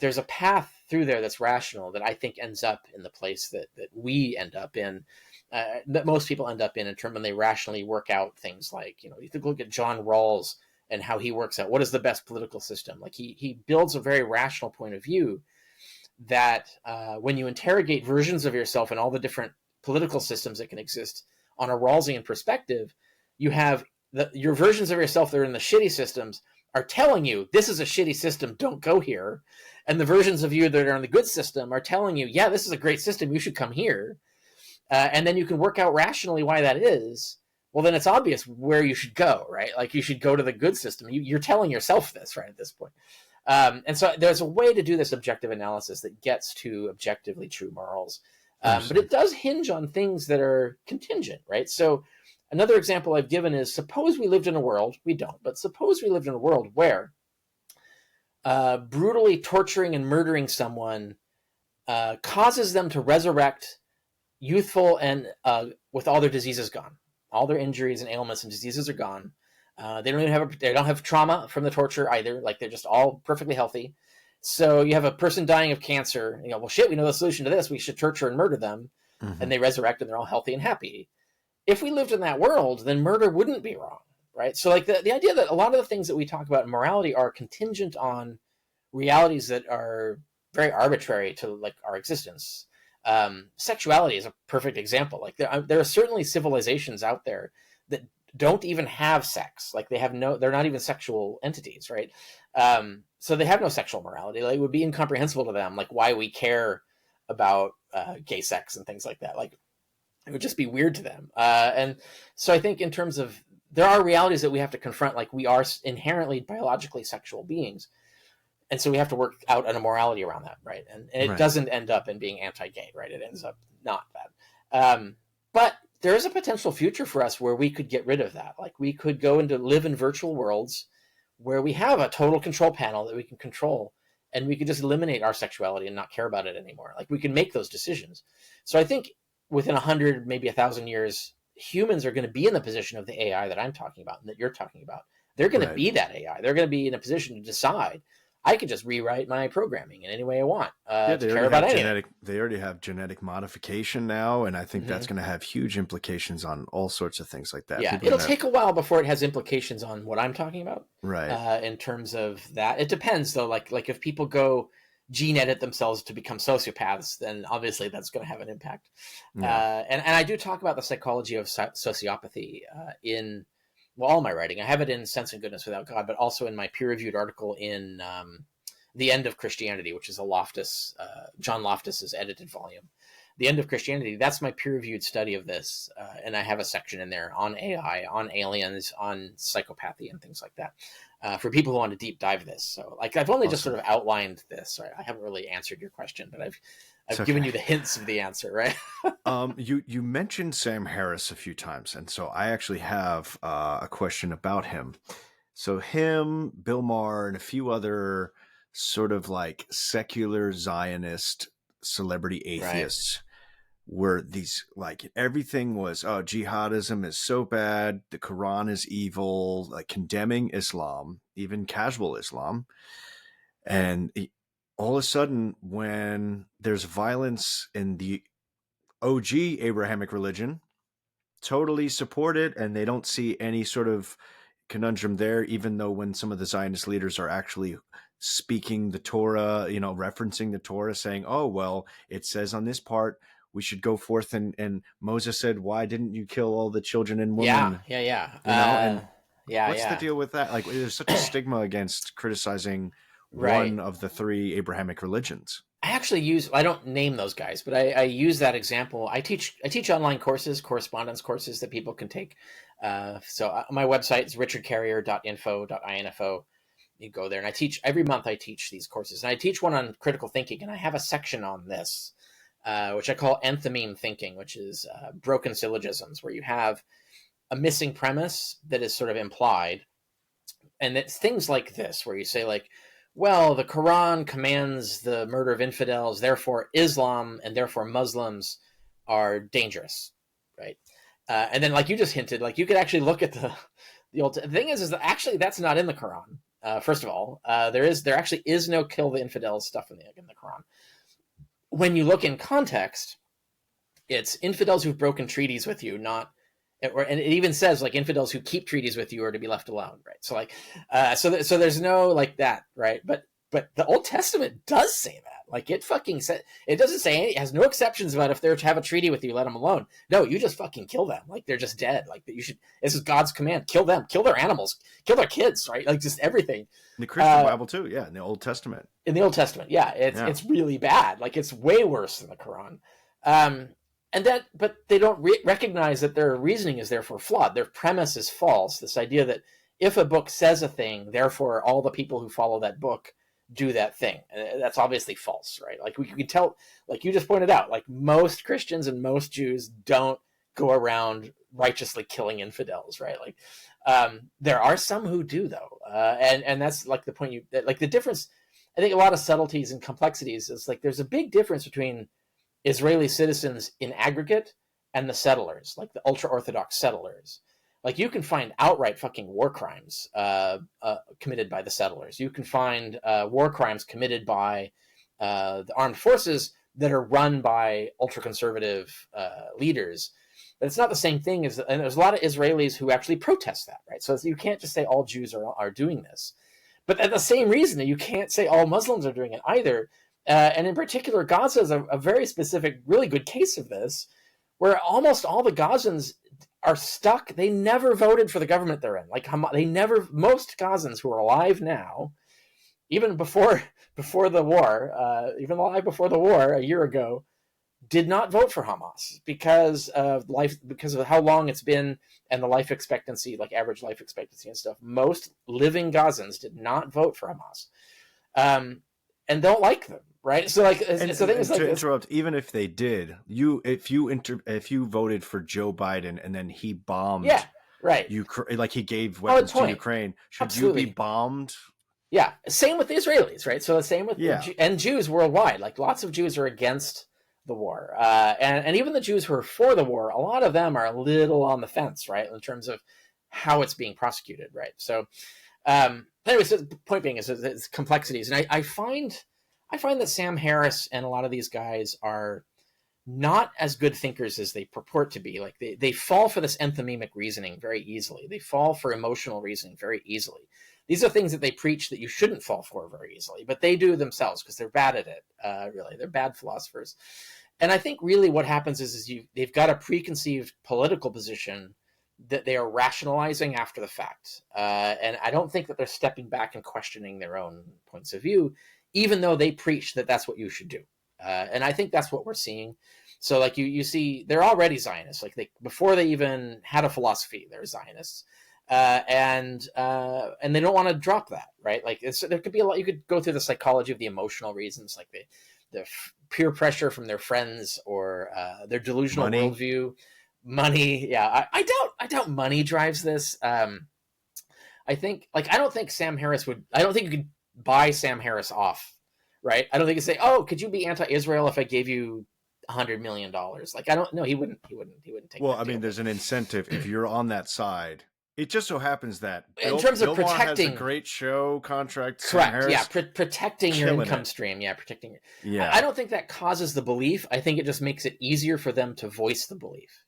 there's a path through there that's rational that I think ends up in the place that we end up in, that most people end up in terms when they rationally work out things like, you could look at John Rawls and how he works out what is the best political system. Like he builds a very rational point of view that when you interrogate versions of yourself and all the different political systems that can exist on a Rawlsian perspective, you have your versions of yourself that are in the shitty systems are telling you this is a shitty system, don't go here. And the versions of you that are in the good system are telling you, yeah, this is a great system, you should come here. And then you can work out rationally why that is. Well, then it's obvious where you should go, right? Like you should go to the good system. You're telling yourself this, right, at this point. And so there's a way to do this objective analysis that gets to objectively true morals. But it does hinge on things that are contingent, right? So another example I've given is suppose we lived in a world, we don't, but suppose we lived in a world where brutally torturing and murdering someone causes them to resurrect youthful and with all their diseases gone. All their injuries and ailments and diseases are gone. They don't have trauma from the torture either. Like they're just all perfectly healthy. So you have a person dying of cancer. Well, shit, we know the solution to this. We should torture and murder them. Mm-hmm. And they resurrect and they're all healthy and happy. If we lived in that world, then murder wouldn't be wrong, right? So like the idea that a lot of the things that we talk about in morality are contingent on realities that are very arbitrary to like our existence. Sexuality is a perfect example. Like there are certainly civilizations out there that don't even have sex. Like they're not even sexual entities, right? So they have no sexual morality. Like it would be incomprehensible to them, like why we care about gay sex and things like that. Like it would just be weird to them. And so I think in terms of, there are realities that we have to confront, like we are inherently biologically sexual beings. And so we have to work out an morality around that, right? And it right. doesn't end up in being anti-gay, right? It ends up not that. But there is a potential future for us where we could get rid of that. Like we could go into live in virtual worlds where we have a total control panel that we can control, and we could just eliminate our sexuality and not care about it anymore. Like we can make those decisions. So I think within 100, maybe 1,000 years, humans are going to be in the position of the AI that I'm talking about and that you're talking about. They're going to be that AI. They're going to be in a position to decide, I could just rewrite my programming in any way I want to care about anything. They already have genetic modification now, and I think that's going to have huge implications on all sorts of things like that. Yeah, it'll take a while before it has implications on what I'm talking about. Right. In terms of that. It depends, though. Like if people go gene edit themselves to become sociopaths, then obviously that's going to have an impact. Yeah. And I do talk about the psychology of sociopathy in all my writing. I have it in Sense and Goodness Without God, but also in my peer-reviewed article in The End of Christianity, which is a John Loftus's edited volume. The End of Christianity, that's my peer-reviewed study of this. And I have a section in there on AI, on aliens, on psychopathy, and things like that, for people who want to deep dive this. So, like, I've only just sort of outlined this. Right? I haven't really answered your question, but I've given you the hints of the answer, right? You mentioned Sam Harris a few times, and so I actually have a question about him. So him, Bill Maher, and a few other sort of like secular Zionist celebrity atheists were these, like, everything was, oh, jihadism is so bad, the Quran is evil, like condemning Islam, even casual Islam. And all of a sudden, when there's violence in the OG Abrahamic religion, totally support it, and they don't see any sort of conundrum there, even though when some of the Zionist leaders are actually speaking the Torah, referencing the Torah, saying, oh, well, it says on this part, we should go forth, and Moses said, why didn't you kill all the children and women? Yeah. What's the deal with that? Like, there's such a stigma against criticizing one of the three Abrahamic religions. I don't name those guys, but I use that example. I teach online courses, correspondence courses that people can take. So my website is richardcarrier.info.info. You go there, and every month I teach these courses, and I teach one on critical thinking, and I have a section on this, which I call enthymeme thinking, which is broken syllogisms, where you have a missing premise that is sort of implied. And it's things like this, where you say, like, well, the Quran commands the murder of infidels, therefore Islam and therefore Muslims are dangerous, right? And then, like you just hinted, like, you could actually look at the old. The thing is that actually that's not in the Quran. First of all, there actually is no kill the infidels stuff in the Quran. When you look in context, it's infidels who've broken treaties with you, not. And it even says, like, infidels who keep treaties with you are to be left alone, right? So, like, so there's no, like, that, right? But the Old Testament does say that. Like, it fucking said, it doesn't say it has no exceptions about if they're to have a treaty with you, let them alone. No, you just fucking kill them. Like, they're just dead. Like, this is God's command. Kill them. Kill their animals. Kill their kids, right? Like, just everything. In the Christian Bible too, yeah. In the Old Testament. In the Old Testament, yeah. It's really bad. Like, it's way worse than the Quran. But they don't recognize that their reasoning is therefore flawed. Their premise is false. This idea that if a book says a thing, therefore all the people who follow that book do that thing. And that's obviously false, right? Like, we can tell, like you just pointed out, like, most Christians and most Jews don't go around righteously killing infidels, right? Like, there are some who do, though. And that's, like, the point like, the difference, I think a lot of subtleties and complexities is, like, there's a big difference between Israeli citizens in aggregate and the settlers, like the ultra-Orthodox settlers. Like, you can find outright fucking war crimes committed by the settlers. You can find war crimes committed by the armed forces that are run by ultra-conservative leaders. But it's not the same thing and there's a lot of Israelis who actually protest that, right? So you can't just say all Jews are doing this. But at the same reason that you can't say all Muslims are doing it either. And in particular, Gaza is a very specific, really good case of this, where almost all the Gazans are stuck. They never voted for the government they're in. Like, most Gazans who are alive now, even before the war, even alive before the war a year ago, did not vote for Hamas because of how long it's been and the life expectancy, like average life expectancy and stuff. Most living Gazans did not vote for Hamas, and don't like them. Right, so, like, to interrupt, even if they did, if you voted for Joe Biden and then he bombed, like he gave weapons to Ukraine, should you be bombed? Yeah, same with the Israelis, right? So the same with and Jews worldwide. Like, lots of Jews are against the war, and even the Jews who are for the war, a lot of them are a little on the fence, right, in terms of how it's being prosecuted, right? So, anyways, the point being is it's complexities, and I find that Sam Harris and a lot of these guys are not as good thinkers as they purport to be. Like, they fall for this enthymemic reasoning very easily. They fall for emotional reasoning very easily. These are things that they preach that you shouldn't fall for very easily, but they do themselves because they're bad at it. Really, they're bad philosophers. And I think really what happens is they've got a preconceived political position that they are rationalizing after the fact. And I don't think that they're stepping back and questioning their own points of view, even though they preach that that's what you should do. And I think that's what we're seeing. So like you see, they're already Zionists. Like before they even had a philosophy, they're Zionists. And they don't want to drop that, right? Like there could be a lot. You could go through the psychology of the emotional reasons, like the peer pressure from their friends or their delusional worldview, money. Yeah, I doubt money drives this. I think I don't think Sam Harris would. I don't think you could buy Sam Harris off, right? I don't think you say, "Oh, could you be anti-Israel if I gave you $100 million?" Like I don't know. He wouldn't take. Well, I mean, there's an incentive if you're on that side. It just so happens that in terms of Bill protecting has a great show contract. Correct. Yeah, protecting your income stream. Yeah, protecting it. Yeah. I don't think that causes the belief. I think it just makes it easier for them to voice the belief.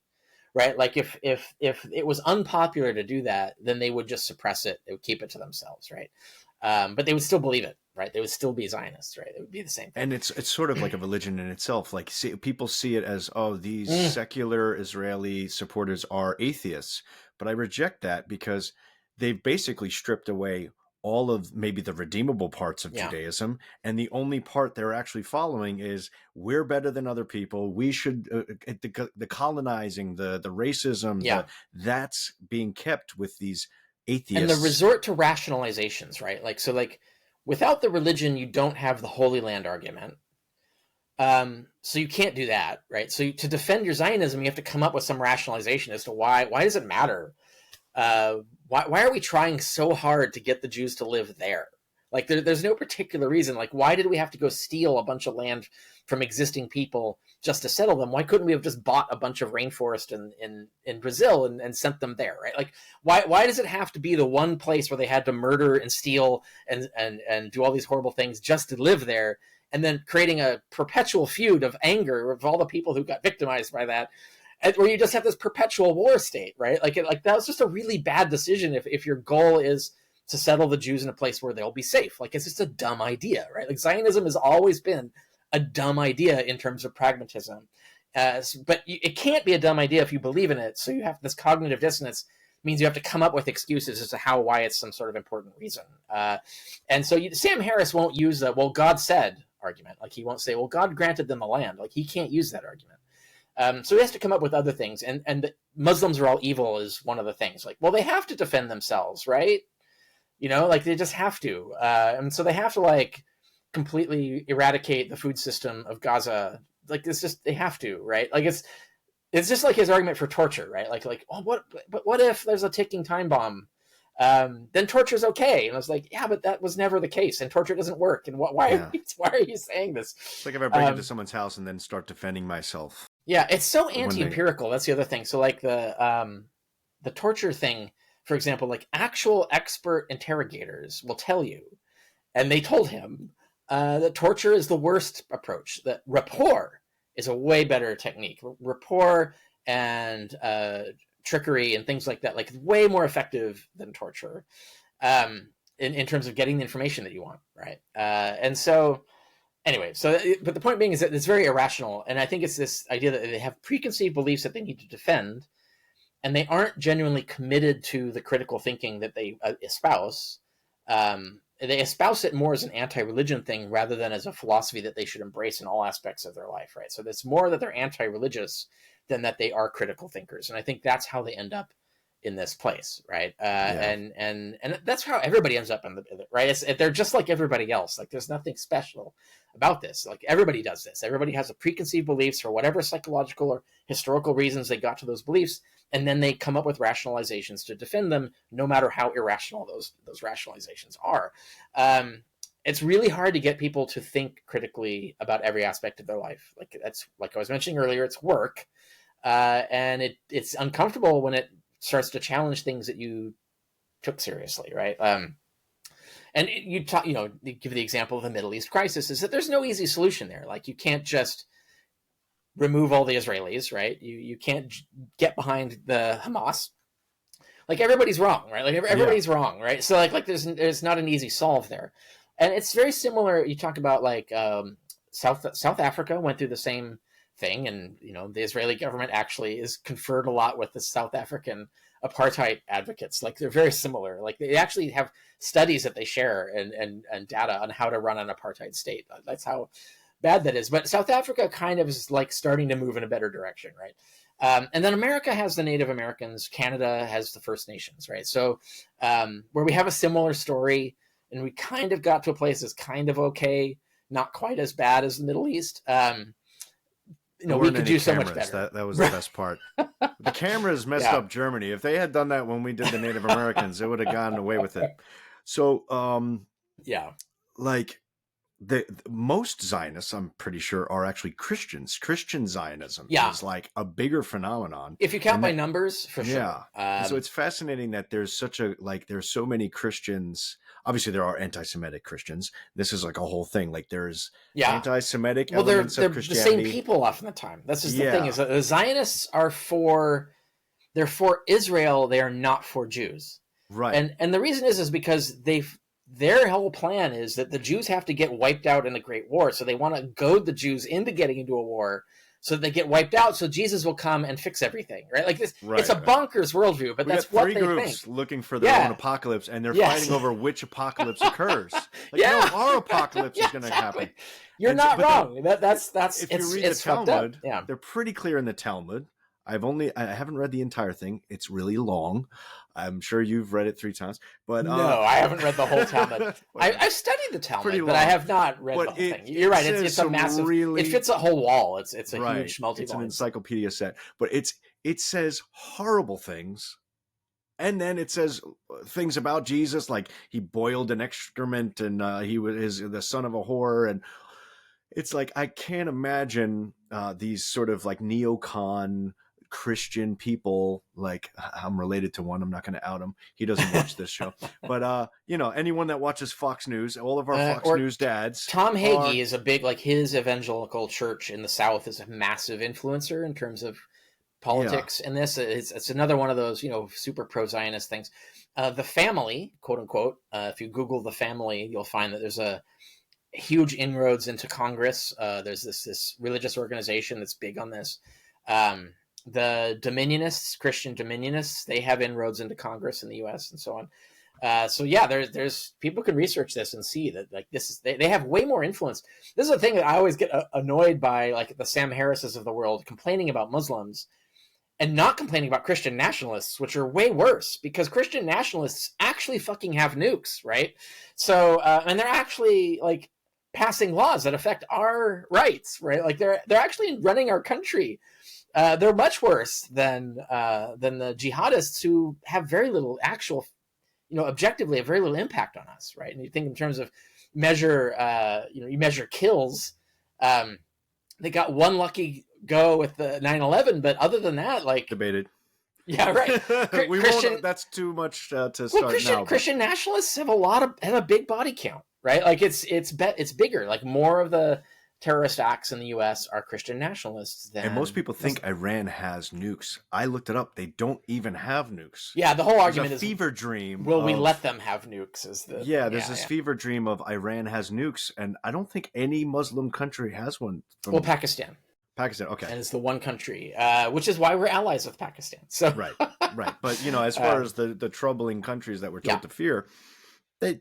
Right? Like if it was unpopular to do that, then they would just suppress it. They would keep it to themselves, right? But they would still believe it, right? They would still be Zionists, right? It would be the same thing. And it's sort of like a religion in itself. Like people see it as, oh, these secular Israeli supporters are atheists. But I reject that because they've basically stripped away all of maybe the redeemable parts of Judaism. And the only part they're actually following is we're better than other people. We should, the colonizing, the racism, that's being kept with these atheists. And the resort to rationalizations, right? Like without the religion, you don't have the Holy Land argument. So you can't do that, right? So to defend your Zionism, you have to come up with some rationalization as to why does it matter? Why are we trying so hard to get the Jews to live there? Like there's no particular reason. Like why did we have to go steal a bunch of land from existing people just to settle them? Why couldn't we have just bought a bunch of rainforest in Brazil and sent them there, right? Like why does it have to be the one place where they had to murder and steal and do all these horrible things just to live there? And then creating a perpetual feud of anger of all the people who got victimized by that, where you just have this perpetual war state, right? Like that was just a really bad decision if your goal is to settle the Jews in a place where they'll be safe. Like it's just a dumb idea, right? Like Zionism has always been a dumb idea in terms of pragmatism. But it can't be a dumb idea if you believe in it. So you have this cognitive dissonance means you have to come up with excuses as to why it's some sort of important reason. And so Sam Harris won't use the, well, God said argument. Like he won't say, well, God granted them the land. Like he can't use that argument. So he has to come up with other things. And Muslims are all evil is one of the things. Like, well, they have to defend themselves, right? You know, like they just have to. And so they have to like completely eradicate the food system of Gaza. Like it's just, they have to, right? Like it's just like his argument for torture, right? Like, oh, what if there's a ticking time bomb? Then torture is okay. And I was like, yeah, but that was never the case, and torture doesn't work. And why are you saying this? It's like if I break into someone's house and then start defending myself. Yeah, it's so anti-empirical. That's the other thing. So like the torture thing, for example, like actual expert interrogators will tell you, and they told him that torture is the worst approach. That rapport is a way better technique. Rapport and trickery and things like that, like way more effective than torture in terms of getting the information that you want, right? And so anyway, but the point being is that it's very irrational, and I think it's this idea that they have preconceived beliefs that they need to defend, and they aren't genuinely committed to the critical thinking that they espouse. They espouse it more as an anti-religion thing rather than as a philosophy that they should embrace in all aspects of their life, right? So it's more that they're anti-religious than that they are critical thinkers. And I think that's how they end up in this place, right? And that's how everybody ends up right? They're just like everybody else. Like there's nothing special about this. Like everybody does this. Everybody has a preconceived beliefs for whatever psychological or historical reasons they got to those beliefs, and then they come up with rationalizations to defend them, no matter how irrational those rationalizations are. It's really hard to get people to think critically about every aspect of their life. Like that's, like I was mentioning earlier, it's work. And it's uncomfortable when it starts to challenge things that you took seriously, right? And you give the example of the Middle East crisis, is that there's no easy solution there. Like you can't just remove all the Israelis, right? You can't get behind the Hamas. like everybody's wrong, right? Like everybody's wrong, right? So like there's not an easy solve there, and it's very similar. You talk about like South Africa went through the same thing, and the Israeli government actually is conferred a lot with the South African apartheid advocates. Like they're very similar. Like they actually have studies that they share and data on how to run an apartheid state. That's how bad that is. But South Africa kind of is like starting to move in a better direction, right? And then America has the Native Americans. Canada has the First Nations, right? So where we have a similar story, and we kind of got to a place that's kind of okay, not quite as bad as the Middle East. We could do so much better. That was the best part. The cameras messed up Germany. If they had done that when we did the Native Americans, it would have gotten away with it. So, like the most Zionists, I'm pretty sure, are actually Christians. Christian Zionism is like a bigger phenomenon. If you count by numbers, for sure. Yeah. So it's fascinating that there's there's so many Christians. Obviously, there are anti-Semitic Christians. This is like a whole thing. Like there's anti-Semitic elements of Christianity. They're the same people often the time. That's just the thing, is that the Zionists are for Israel. They are not for Jews. Right. And the reason is because their whole plan is that the Jews have to get wiped out in the Great War. So they want to goad the Jews into getting into a war so that they get wiped out, so Jesus will come and fix everything, right? Like this, it's a bonkers worldview, but that's what they think. 3 groups looking for their own apocalypse, and they're fighting over which apocalypse occurs. Like, no, our apocalypse is going to happen. You're not wrong. That's if you read the Talmud, they're pretty clear in the Talmud. I haven't read the entire thing. It's really long. I'm sure you've read it 3 times, but no, I haven't read the whole Talmud. I've studied the Talmud, but I have not read the whole thing. You're right. It's a massive. It fits a whole wall. It's a huge multi-volume. It's an encyclopedia set, but it says horrible things, and then it says things about Jesus, like he boiled an excrement, and he was the son of a whore, and it's like I can't imagine these sort of like neocon Christian people. Like I'm related to one. I'm not going to out him. He doesn't watch this show, but anyone that watches Fox News, all of our Fox News dads. Tom Hagee is a big, like, his evangelical church in the South is a massive influencer in terms of politics. And this it's another one of those super pro-Zionist things. The Family, quote unquote. If you Google The Family, you'll find that there's a huge inroads into Congress. There's this religious organization that's big on this. The Dominionists, Christian Dominionists, they have inroads into Congress in the U.S. and so on. There's people can research this and see that, like, this is they have way more influence. This is the thing that I always get annoyed by, like the Sam Harrises of the world complaining about Muslims and not complaining about Christian nationalists, which are way worse, because Christian nationalists actually fucking have nukes, right? So and they're actually like passing laws that affect our rights, right? Like they're actually running our country. They're much worse than the jihadists, who have very little actual, objectively, have very little impact on us, right? And you think in terms of measure, you measure kills. They got one lucky go with the 9/11, but other than that, like, debated. Yeah, right. That's too much to start now. Christian nationalists have a big body count, right? Like it's bigger. Like more of the terrorist acts in the U.S. are Christian nationalists than. And most people think Iran has nukes. I looked it up. They don't even have nukes. Yeah, the whole argument is fever dream. Will we let them have nukes? There's this fever dream of Iran has nukes, and I don't think any Muslim country has one. Pakistan. Okay. And it's the one country, which is why we're allies with Pakistan. So right. But as far as the troubling countries that we're told to fear, they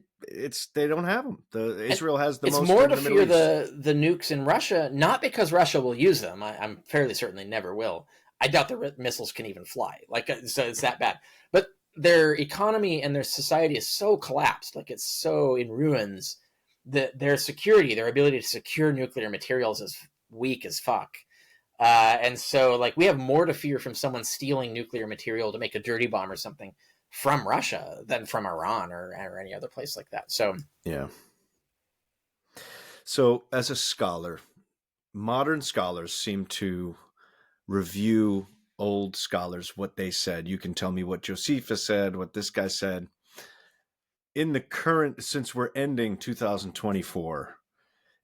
don't have them. Israel has the most. It's more to fear the nukes in Russia, not because Russia will use them. I'm fairly certain they never will. I doubt their missiles can even fly. So it's that bad. But their economy and their society is so collapsed, like it's so in ruins, that their security, their ability to secure nuclear materials, is weak as fuck. And so, like, we have more to fear from someone stealing nuclear material to make a dirty bomb or something from Russia than from Iran or any other place like that. So yeah. So as a scholar, modern scholars seem to review old scholars, what they said. You can tell me what Josephus said, what this guy said. In the current, since we're ending 2024,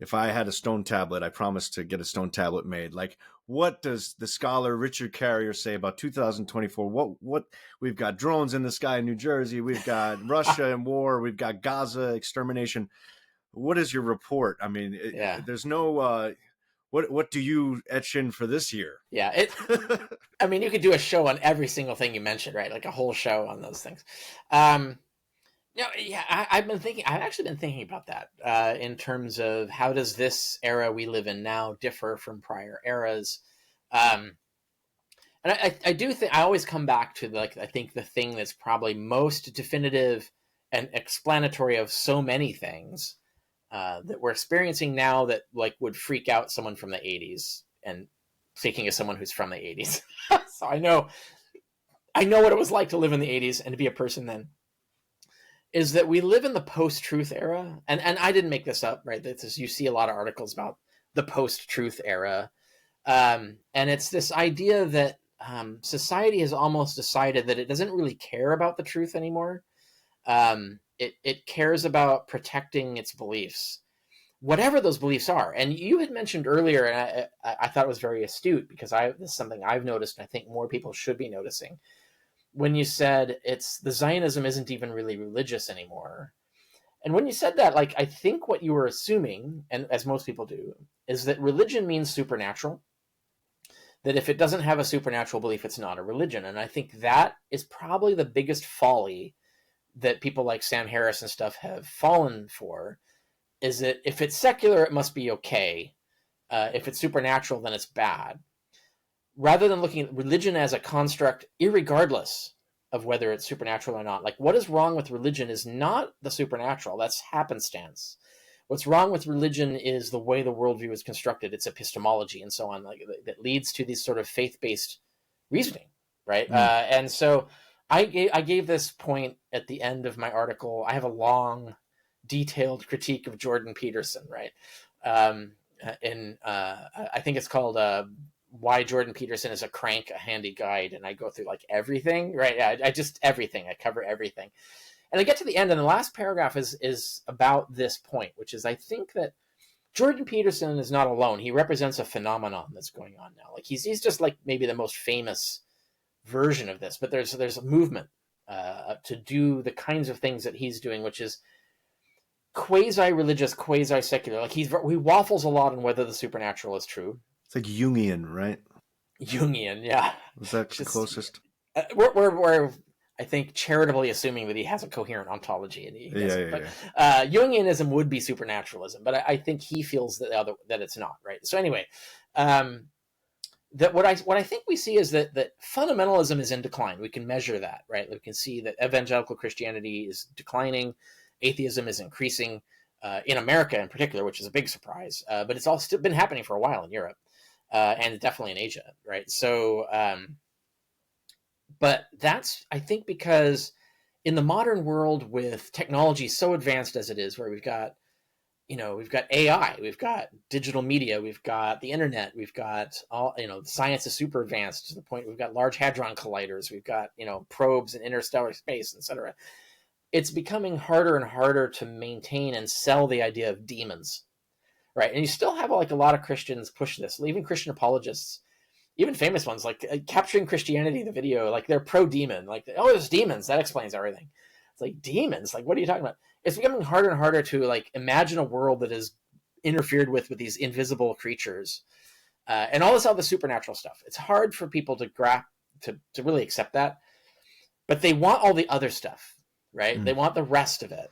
if I had a stone tablet, I promised to get a stone tablet made. Like, what does the scholar Richard Carrier say about 2024? What we've got drones in the sky in New Jersey, we've got Russia in war, we've got Gaza extermination. What is your report? I mean, there's no what do you etch in for this year? Yeah, I mean, you could do a show on every single thing you mentioned, right? Like a whole show on those things. I've actually been thinking about that in terms of how does this era we live in now differ from prior eras. And I do think I always come back to I think the thing that's probably most definitive and explanatory of so many things that we're experiencing now that like would freak out someone from the 80s, and speaking as someone who's from the 80s. So I know what it was like to live in the 80s and to be a person then, is that we live in the post-truth era. And I didn't make this up, right? You see a lot of articles about the post-truth era. And it's this idea that society has almost decided that it doesn't really care about the truth anymore. It cares about protecting its beliefs, whatever those beliefs are. And you had mentioned earlier, and I thought it was very astute, because this is something I've noticed, and I think more people should be noticing, when you said the Zionism isn't even really religious anymore. And when you said that, like, I think what you were assuming, and as most people do, is that religion means supernatural, that if it doesn't have a supernatural belief, it's not a religion. And I think that is probably the biggest folly that people like Sam Harris and stuff have fallen for, is that if it's secular, it must be okay. If it's supernatural, then it's bad. Rather than looking at religion as a construct, irregardless of whether it's supernatural or not. Like, what is wrong with religion is not the supernatural. That's happenstance. What's wrong with religion is the way the worldview is constructed, its epistemology and so on, like that leads to these sort of faith-based reasoning, right? And so I gave this point at the end of my article. I have a long, detailed critique of Jordan Peterson, right? I think it's called Why Jordan Peterson is a Crank, a Handy Guide. And I go through like everything, right? I just everything. I cover everything. And I get to the end, and the last paragraph is about this point, which is I think that Jordan Peterson is not alone. He represents a phenomenon that's going on now. Like he's just like maybe the most famous version of this, but there's a movement to do the kinds of things that he's doing, which is quasi-religious, quasi-secular. Like he waffles a lot on whether the supernatural is true. It's like Jungian, right? Jungian, yeah. Is that the closest? We're I think charitably assuming that he has a coherent ontology, and he doesn't. But Jungianism would be supernaturalism, but I think he feels that it's not, right? So anyway, that what I think we see is that fundamentalism is in decline. We can measure that, right? We can see that evangelical Christianity is declining, atheism is increasing in America in particular, which is a big surprise. But it's all still been happening for a while in Europe and definitely in Asia, right? So. But that's, I think, because in the modern world with technology so advanced as it is, where we've got AI, we've got digital media, we've got the internet, we've got all, science is super advanced to the point we've got large hadron colliders, we've got, probes in interstellar space, etc. It's becoming harder and harder to maintain and sell the idea of demons, right? And you still have like a lot of Christians push this, even Christian apologists. Even famous ones like Capturing Christianity, the video, like they're pro-demon, like, oh, there's demons, that explains everything. It's like, demons, like, what are you talking about? It's becoming harder and harder to like imagine a world that is interfered with these invisible creatures and all this other supernatural stuff. It's hard for people to really accept that, but they want all the other stuff, right? They want the rest of it.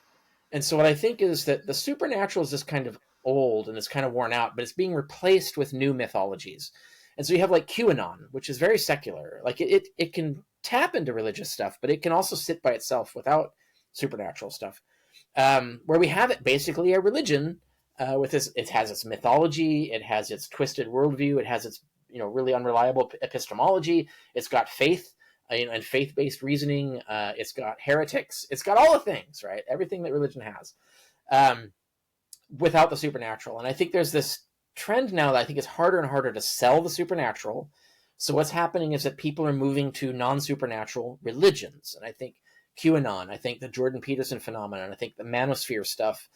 And so what I think is that the supernatural is just kind of old and it's kind of worn out, but it's being replaced with new mythologies. And so you have like QAnon, which is very secular. Like it can tap into religious stuff, but it can also sit by itself without supernatural stuff. Where we have it basically a religion with this. It has its mythology, it has its twisted worldview, it has its really unreliable epistemology. It's got faith and faith-based reasoning. It's got heretics. It's got all the things, right? Everything that religion has, without the supernatural. And I think there's this trend now that I think it's harder and harder to sell the supernatural. So what's happening is that people are moving to non-supernatural religions. And I think QAnon, I think the Jordan Peterson phenomenon, I think the manosphere stuff,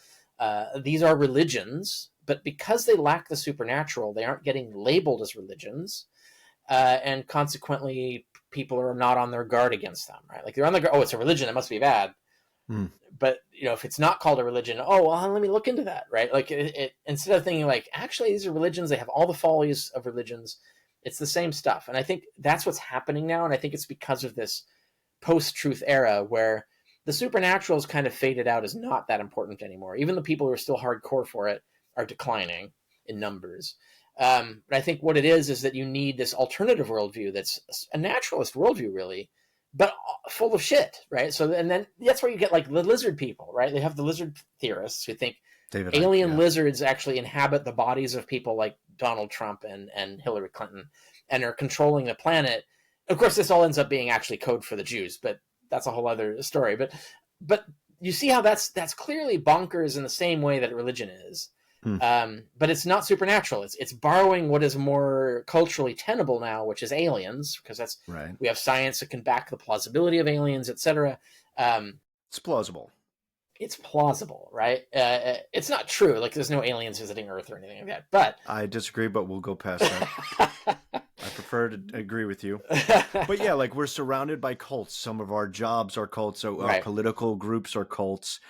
these are religions but because they lack the supernatural, they aren't getting labeled as religions, and consequently, people are not on their guard against them, right? Like they're on the guard. Oh, it's a religion; it must be bad. But if it's not called a religion, oh well, let me look into that, right? Like instead of thinking like, actually, these are religions; they have all the follies of religions. It's the same stuff, and I think that's what's happening now. And I think it's because of this post-truth era where the supernatural is kind of faded out as not that important anymore. Even the people who are still hardcore for it are declining in numbers. But I think what it is that you need this alternative worldview that's a naturalist worldview, really, but full of shit, right? So, and then that's where you get like the lizard people, right? They have the lizard theorists who think alien lizards actually inhabit the bodies of people like Donald Trump and Hillary Clinton and are controlling the planet. Of course, this all ends up being actually code for the Jews, but that's a whole other story. But you see how that's clearly bonkers in the same way that religion is. But it's not supernatural. It's borrowing what is more culturally tenable now, which is aliens, because that's right. We have science that can back the plausibility of aliens, etc. It's plausible. It's plausible, right? It's not true. Like there's no aliens visiting Earth or anything like that. But I disagree, but we'll go past that. I prefer to agree with you. But yeah, like we're surrounded by cults. Some of our jobs are cults. So right. Political groups are cults.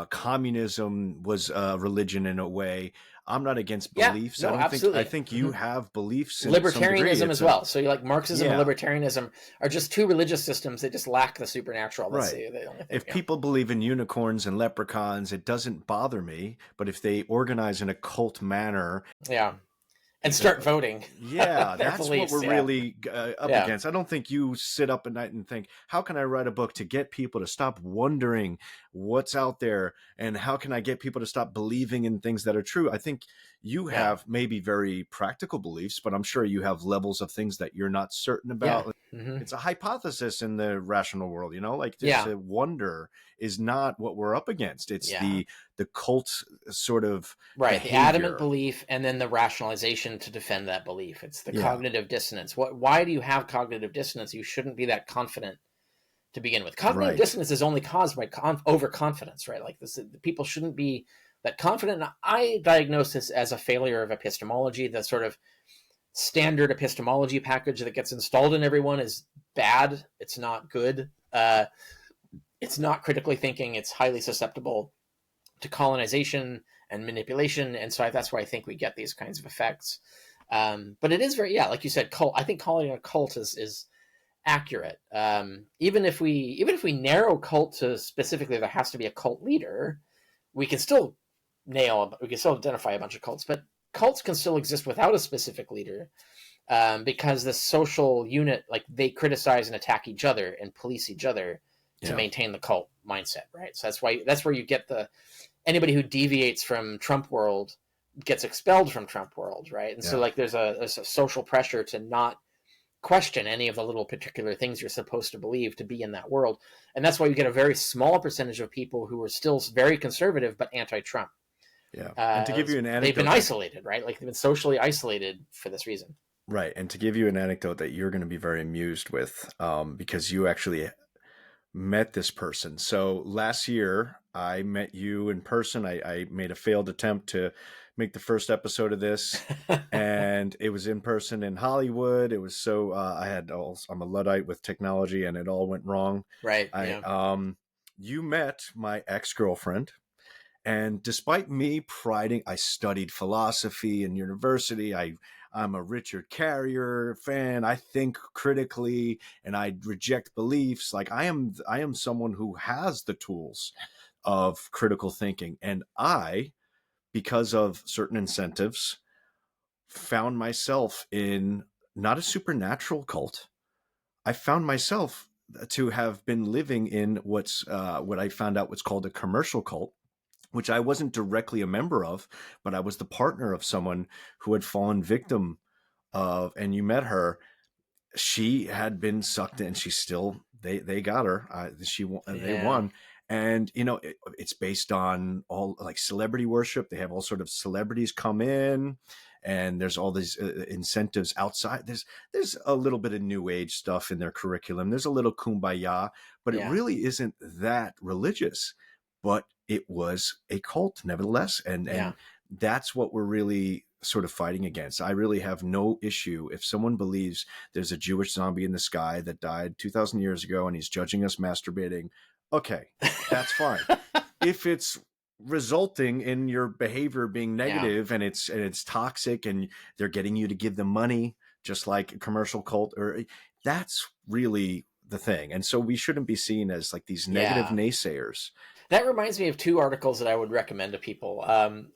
Communism was religion in a way. I'm not against beliefs. Yeah, no, absolutely. I think you have beliefs. In libertarianism as well. So you like Marxism and libertarianism are just two religious systems that just lack the supernatural. That's right. the only thing, if people believe in unicorns and leprechauns, it doesn't bother me. But if they organize in a cult manner, and start voting. Yeah, that's beliefs, what we're really up against. I don't think you sit up at night and think, how can I write a book to get people to stop wondering what's out there? And how can I get people to stop believing in things that are true? I think you have maybe very practical beliefs, but I'm sure you have levels of things that you're not certain about. Yeah. Mm-hmm. It's a hypothesis in the rational world, like this wonder is not what we're up against. It's the cult sort of behavior. The adamant belief and then the rationalization to defend that belief. It's the cognitive dissonance. Why do you have cognitive dissonance? You shouldn't be that confident to begin with. Cognitive dissonance is only caused by overconfidence, right? Like this, people shouldn't be that confident. And I diagnose this as a failure of epistemology. The sort of standard epistemology package that gets installed in everyone is bad. It's not good. It's not critically thinking. It's highly susceptible to colonization and manipulation. And so that's why I think we get these kinds of effects. But it is very, like you said, cult. I think calling it a cult is accurate. Even if we narrow cult to specifically there has to be a cult leader, we can still identify a bunch of cults, but cults can still exist without a specific leader, because the social unit, like they criticize and attack each other and police each other to maintain the cult mindset, right? So that's where you get anybody who deviates from Trump world gets expelled from Trump world, right? And so like there's a social pressure to not question any of the little particular things you're supposed to believe to be in that world. And that's why you get a very small percentage of people who are still very conservative but anti-Trump. Yeah. And to give you an anecdote, they've been isolated, right? Like they've been socially isolated for this reason. Right. And to give you an anecdote that you're going to be very amused with, because you actually met this person. So last year I met you in person. I made a failed attempt to make the first episode of this, and it was in person in Hollywood. It was so I'm a Luddite with technology, and it all went wrong. Right. You met my ex-girlfriend, and despite me I studied philosophy in university. I'm a Richard Carrier fan. I think critically and I reject beliefs. Like I am someone who has the tools of critical thinking. And because of certain incentives, found myself in not a supernatural cult. I found myself to have been living in what I found out was called a commercial cult, which I wasn't directly a member of, but I was the partner of someone who had fallen victim of, and you met her. She had been sucked in. She still, they got her. They won. And, it's based on all like celebrity worship. They have all sort of celebrities come in, and there's all these incentives outside. There's a little bit of new age stuff in their curriculum. There's a little kumbaya, but it really isn't that religious. But it was a cult nevertheless. And That's what we're really sort of fighting against. I really have no issue if someone believes there's a Jewish zombie in the sky that died 2,000 years ago and he's judging us masturbating. Okay, that's fine. If it's resulting in your behavior being negative and it's toxic and they're getting you to give them money, just like a commercial cult, or that's really the thing. And so we shouldn't be seen as like these negative naysayers. That reminds me of two articles that I would recommend to people.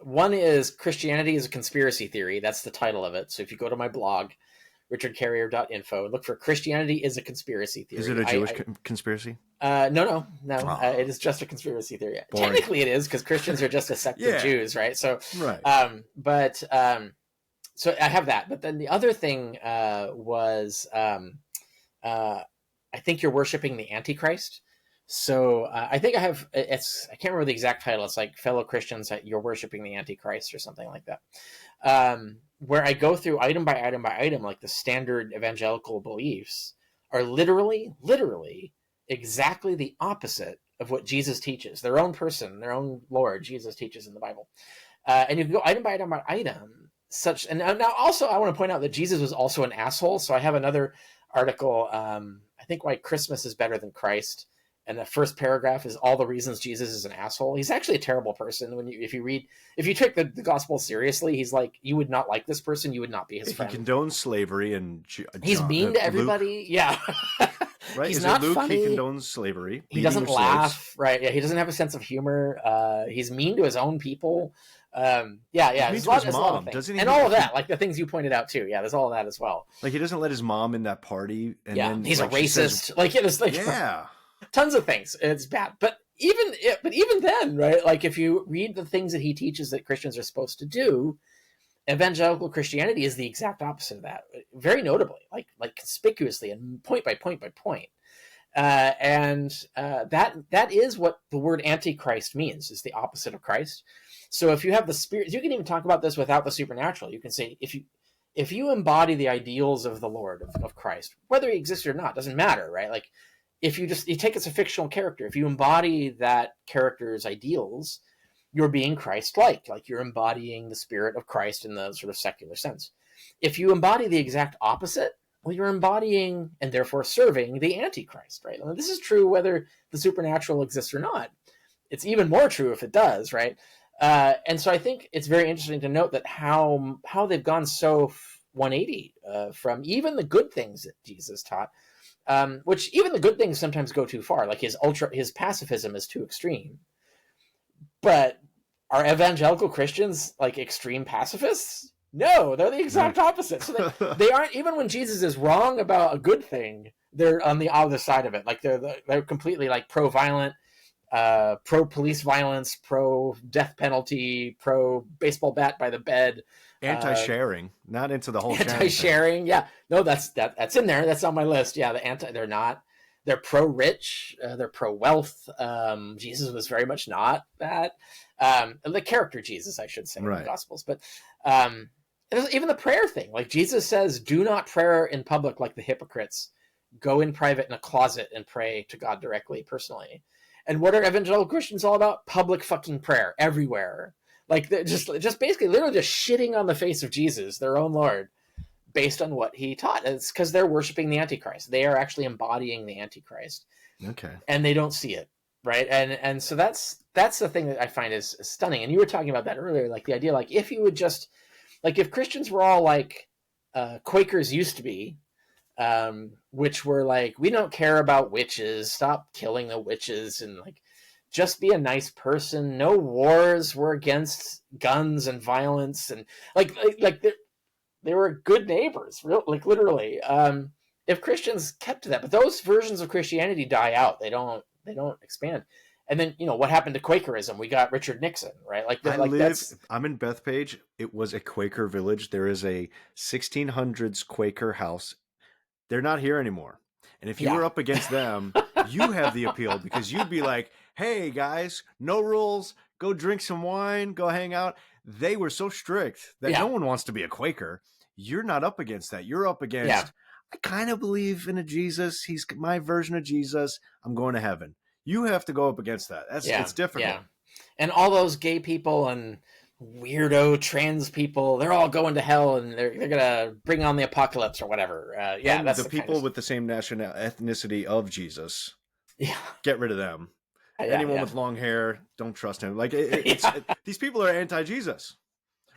One is Christianity is a Conspiracy Theory. That's the title of it. So if you go to my blog, richardcarrier.info, look for Christianity is a Conspiracy Theory. Is it a Jewish conspiracy? No. It is just a conspiracy theory. Boring. Technically it is, because Christians are just a sect of Jews, right? So, so I have that. But then the other thing was, I think you're worshiping the Antichrist. So I think I have, I can't remember the exact title. It's like Fellow Christians, you're worshiping the Antichrist or something like that. Where I go through item by item by item, like the standard evangelical beliefs are literally exactly the opposite of what Jesus teaches. Their own person, their own Lord, Jesus teaches in the Bible. And you can go item by item by item. And now also I want to point out that Jesus was also an asshole. So I have another article, I think Why Christmas is Better Than Christ. And the first paragraph is all the reasons Jesus is an asshole. He's actually a terrible person. If you take the gospel seriously, he's like, you would not like this person. You would not be his friend. He condones slavery and he's mean to everybody. Luke. Yeah. Right. He's not Luke? funny. He condones slavery. He doesn't laugh. Right. Yeah. He doesn't have a sense of humor. He's mean to his own people. He's mean to his mom, doesn't he? And all of that, like the things you pointed out too. Yeah, there's all of that as well. Like he doesn't let his mom in that party. And then, he's like, a racist. Tons of things. It's bad. But even then, right? Like if you read the things that he teaches that Christians are supposed to do, evangelical Christianity is the exact opposite of that. Very notably, like conspicuously and point by point by point. That is what the word Antichrist means, is the opposite of Christ. So if you have the spirit, you can even talk about this without the supernatural. You can say, if you embody the ideals of the Lord, of Christ, whether he exists or not, doesn't matter, right? Like if you take it as a fictional character, if you embody that character's ideals, you're being Christ-like, like you're embodying the spirit of Christ in the sort of secular sense. If you embody the exact opposite, well, you're embodying and therefore serving the Antichrist, right? And this is true whether the supernatural exists or not. It's even more true if it does, right? And so I think it's very interesting to note that how they've gone so 180 from even the good things that Jesus taught, which even the good things sometimes go too far. Like his pacifism is too extreme. But are evangelical Christians like extreme pacifists? No, they're the exact opposite. So they aren't, even when Jesus is wrong about a good thing, they're on the other side of it. Like they're completely like pro-violent, pro-police violence, pro-death penalty, pro-baseball bat by the bed. Anti-sharing, not into the whole anti-sharing. Yeah, no, that's in there. That's on my list. Yeah, they're not. They're pro-rich. They're pro-wealth. Jesus was very much not that. The character Jesus, I should say, in the Gospels. But even the prayer thing, like Jesus says, do not pray in public like the hypocrites. Go in private in a closet and pray to God directly, personally. And what are evangelical Christians all about? Public fucking prayer everywhere. Like they're just basically literally just shitting on the face of Jesus, their own Lord, based on what he taught. And it's because they're worshiping the Antichrist. They are actually embodying the Antichrist. Okay. And they don't see it, right? And so that's the thing that I find is stunning. And you were talking about that earlier, like the idea, like if you would just, like if Christians were all like Quakers used to be, which were like, we don't care about witches, stop killing the witches, and like just be a nice person. No wars, we're against guns and violence, and like they were good neighbors, like literally. If Christians kept to that, but those versions of Christianity die out. They don't expand. And then, what happened to Quakerism? We got Richard Nixon, right? I'm in Bethpage. It was a Quaker village. There is a 1600s Quaker house. They're not here anymore. And if you were up against them, you have the appeal, because you'd be like, hey guys, no rules, go drink some wine, go hang out. They were so strict that no one wants to be a Quaker. You're not up against that. You're up against, I kind of believe in a Jesus. He's my version of Jesus. I'm going to heaven. You have to go up against that. It's difficult. Yeah. And all those gay people and weirdo trans people, they're all going to hell and they're gonna bring on the apocalypse or whatever. Yeah, And that's the people with the same national ethnicity of Jesus, yeah, get rid of them. yeah. with long hair, don't trust him. Like these people are anti-Jesus.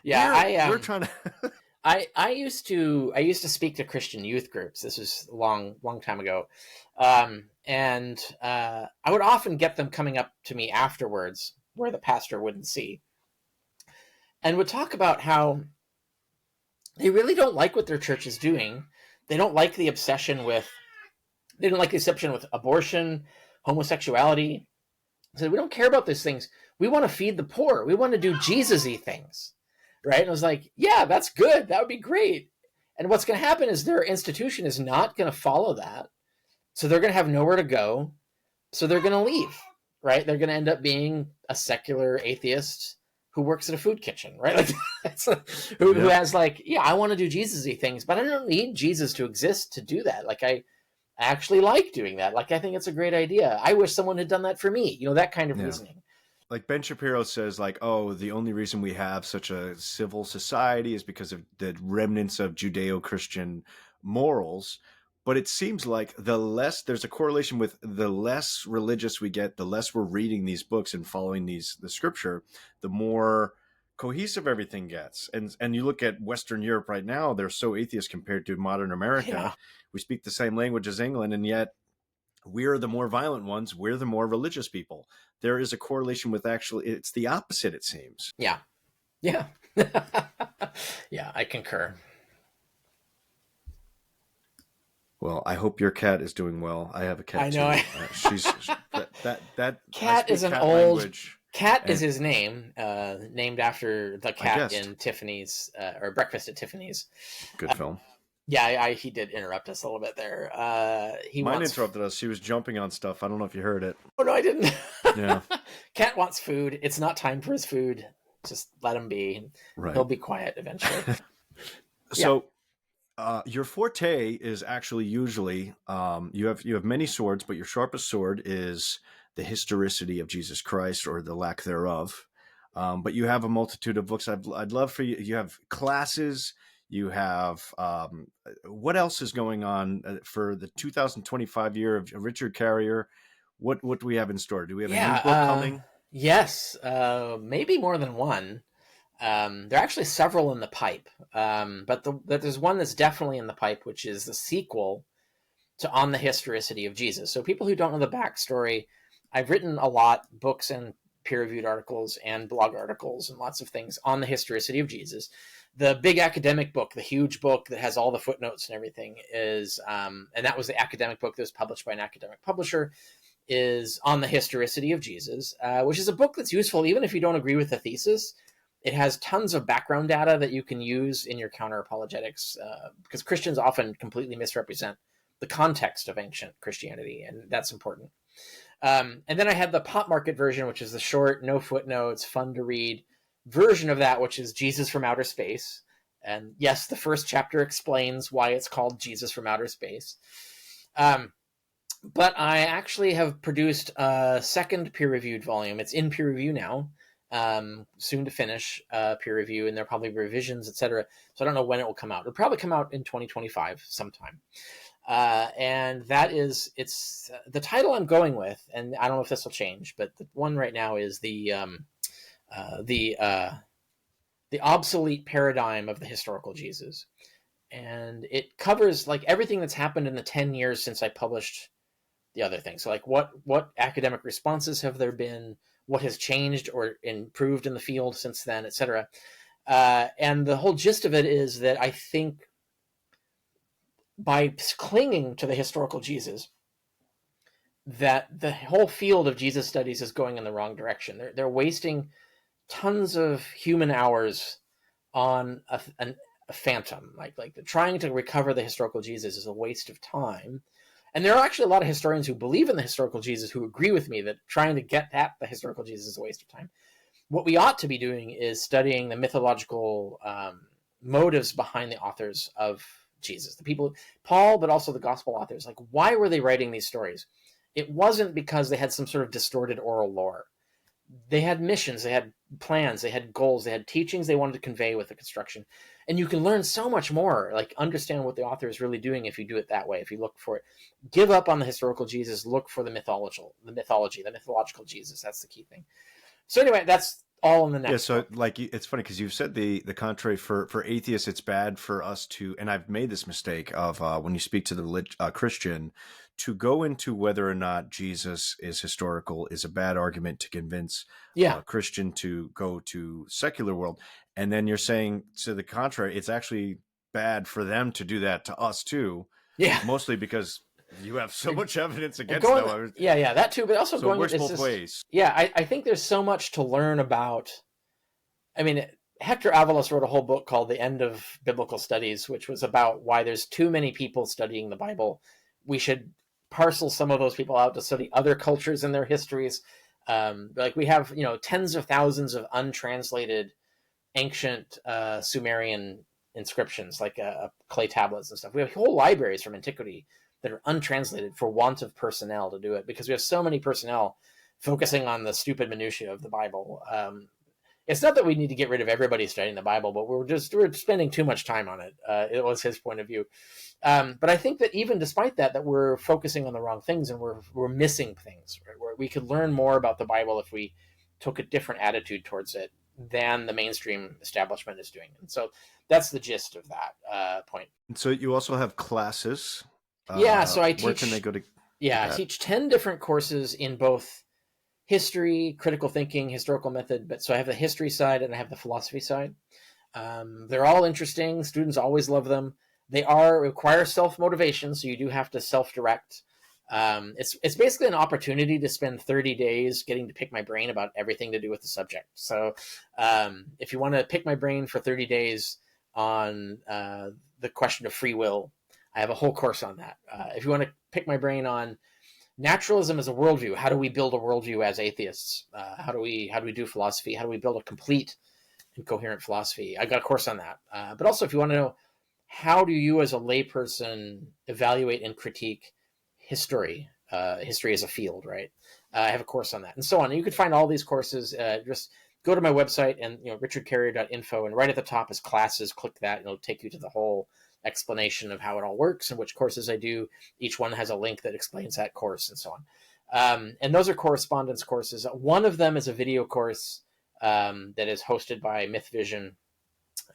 Yeah, we're trying to. I used to speak to Christian youth groups. This was a long time ago, and I would often get them coming up to me afterwards, where the pastor wouldn't see, and would talk about how they really don't like what their church is doing. They don't like the obsession with. They don't like the obsession with abortion, homosexuality. So we don't care about these things. We want to feed the poor. We want to do Jesus-y things. Right? And I was like, yeah, that's good. That would be great. And what's going to happen is their institution is not going to follow that. So they're going to have nowhere to go. So they're going to leave. Right? They're going to end up being a secular atheist who works at a food kitchen. Right? Like who has like, yeah, I want to do Jesus-y things, but I don't need Jesus to exist to do that. Like I actually like doing that. Like I think it's a great idea. I wish someone had done that for me. That kind of reasoning. Like Ben Shapiro says, like, oh, the only reason we have such a civil society is because of the remnants of Judeo-Christian morals. But it seems like there's a correlation with the less religious we get, the less we're reading these books and following the scripture, the more cohesive everything gets. And you look at Western Europe right now, they're so atheist compared to modern America. Yeah. We speak the same language as England, and yet we're the more violent ones. We're the more religious people. There is a correlation with it's the opposite, it seems. Yeah. Yeah. Yeah, I concur. Well, I hope your cat is doing well. I have a cat. I know. She's that cat is an old language. Cat is his name, named after the cat in Tiffany's or Breakfast at Tiffany's. Good film. Yeah, he did interrupt us a little bit there. Mine interrupted us. She was jumping on stuff. I don't know if you heard it. Oh, no, I didn't. Yeah. Cat wants food. It's not time for his food. Just let him be. Right. He'll be quiet eventually. So your forte is actually usually you have many swords, but your sharpest sword is the historicity of Jesus Christ, or the lack thereof. But you have a multitude of books. I'd love for you. You have classes. You have what else is going on for the 2025 year of Richard Carrier? What do we have in store? Do we have a new book coming? Yes, maybe more than one. There are actually several in the pipe, but there's one that's definitely in the pipe, which is the sequel to On the Historicity of Jesus. So people who don't know the backstory, I've written a lot, books and peer-reviewed articles and blog articles and lots of things on the historicity of Jesus. The big academic book, the huge book that has all the footnotes and everything is, and that was the academic book that was published by an academic publisher, is On the Historicity of Jesus, which is a book that's useful even if you don't agree with the thesis. It has tons of background data that you can use in your counter-apologetics, because Christians often completely misrepresent the context of ancient Christianity, and that's important. And then I had the pop market version, which is the short, no footnotes, fun to read version of that, which is Jesus from Outer Space. And yes, the first chapter explains why it's called Jesus from Outer Space. But I actually have produced a second peer-reviewed volume. It's in peer review now, soon to finish peer review, and there'll probably be revisions, etc. So I don't know when it will come out. It'll probably come out in 2025 sometime. And that is, it's the title I'm going with, and I don't know if this will change, but the one right now is the obsolete paradigm of the historical Jesus. And it covers like everything that's happened in the 10 years since I published the other thing. So like what academic responses have there been, what has changed or improved in the field since then, etc. And the whole gist of it is that I think by clinging to the historical Jesus, that the whole field of Jesus studies is going in the wrong direction. They're wasting tons of human hours on a phantom. Like trying to recover the historical Jesus is a waste of time. And there are actually a lot of historians who believe in the historical Jesus who agree with me that trying to get at the historical Jesus is a waste of time. What we ought to be doing is studying the mythological motives behind the authors of Jesus, the people, Paul, but also the gospel authors. Like, why were they writing these stories? It wasn't because they had some sort of distorted oral lore. they had missions, they had plans, they had goals, they had teachings they wanted to convey with the construction. And you can learn so much more, like understand what the author is really doing if you do it that way, if you look for it. Give up on the historical Jesus, look for the mythological Jesus. That's the key thing. So anyway, that's all in the next. Yeah, so like it's funny because you've said the contrary for atheists. It's bad for us to, and I've made this mistake of when you speak to the Christian, to go into whether or not Jesus is historical is a bad argument to convince a Christian to go to secular world. And then you're saying to the contrary, it's actually bad for them to do that to us too. Yeah, mostly because you have so much evidence against them. Yeah, that too. But also so it works both ways. Yeah, I think there's so much to learn about. I mean, Hector Avalos wrote a whole book called The End of Biblical Studies, which was about why there's too many people studying the Bible. We should parcel some of those people out to study other cultures and their histories. Like we have, tens of thousands of untranslated ancient Sumerian inscriptions, like clay tablets and stuff. We have whole libraries from antiquity that are untranslated for want of personnel to do it, because we have so many personnel focusing on the stupid minutiae of the Bible. It's not that we need to get rid of everybody studying the Bible, but we're spending too much time on it. It was his point of view. But I think that even despite that we're focusing on the wrong things and we're missing things, right? Where we could learn more about the Bible if we took a different attitude towards it than the mainstream establishment is doing. And so that's the gist of that point. And so you also have classes. So I teach. Where can they go to? Yeah, I teach 10 different courses in both history, critical thinking, historical method. But so I have the history side and I have the philosophy side. They're all interesting. Students always love them. They require self-motivation, so you do have to self-direct. It's basically an opportunity to spend 30 days getting to pick my brain about everything to do with the subject. So if you want to pick my brain for 30 days on the question of free will, I have a whole course on that. If you want to pick my brain on naturalism as a worldview, how do we build a worldview as atheists? How do we do philosophy? How do we build a complete and coherent philosophy? I got a course on that. But also, if you want to know, how do you as a layperson evaluate and critique history as a field, right? I have a course on that, and so on. And you can find all these courses. Just go to my website and richardcarrier.info, and right at the top is classes. Click that, and it'll take you to the whole explanation of how it all works and which courses I do. Each one has a link that explains that course and so on. And those are correspondence courses. One of them is a video course that is hosted by Myth Vision.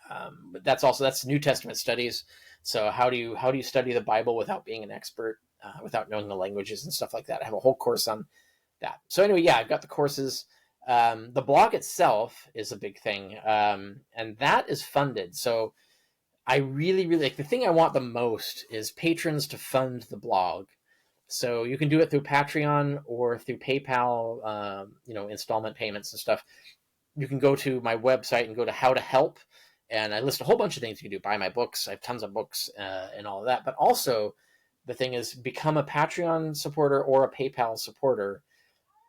But that's New Testament studies. So how do you study the Bible without being an expert, without knowing the languages and stuff like that? I have a whole course on that. So anyway, I've got the courses. The blog itself is a big thing, and that is funded. So I really, really the thing I want the most is patrons to fund the blog. So you can do it through Patreon or through PayPal, installment payments and stuff. You can go to my website and go to how to help. And I list a whole bunch of things you can do. Buy my books. I have tons of books and all of that. But also the thing is, become a Patreon supporter or a PayPal supporter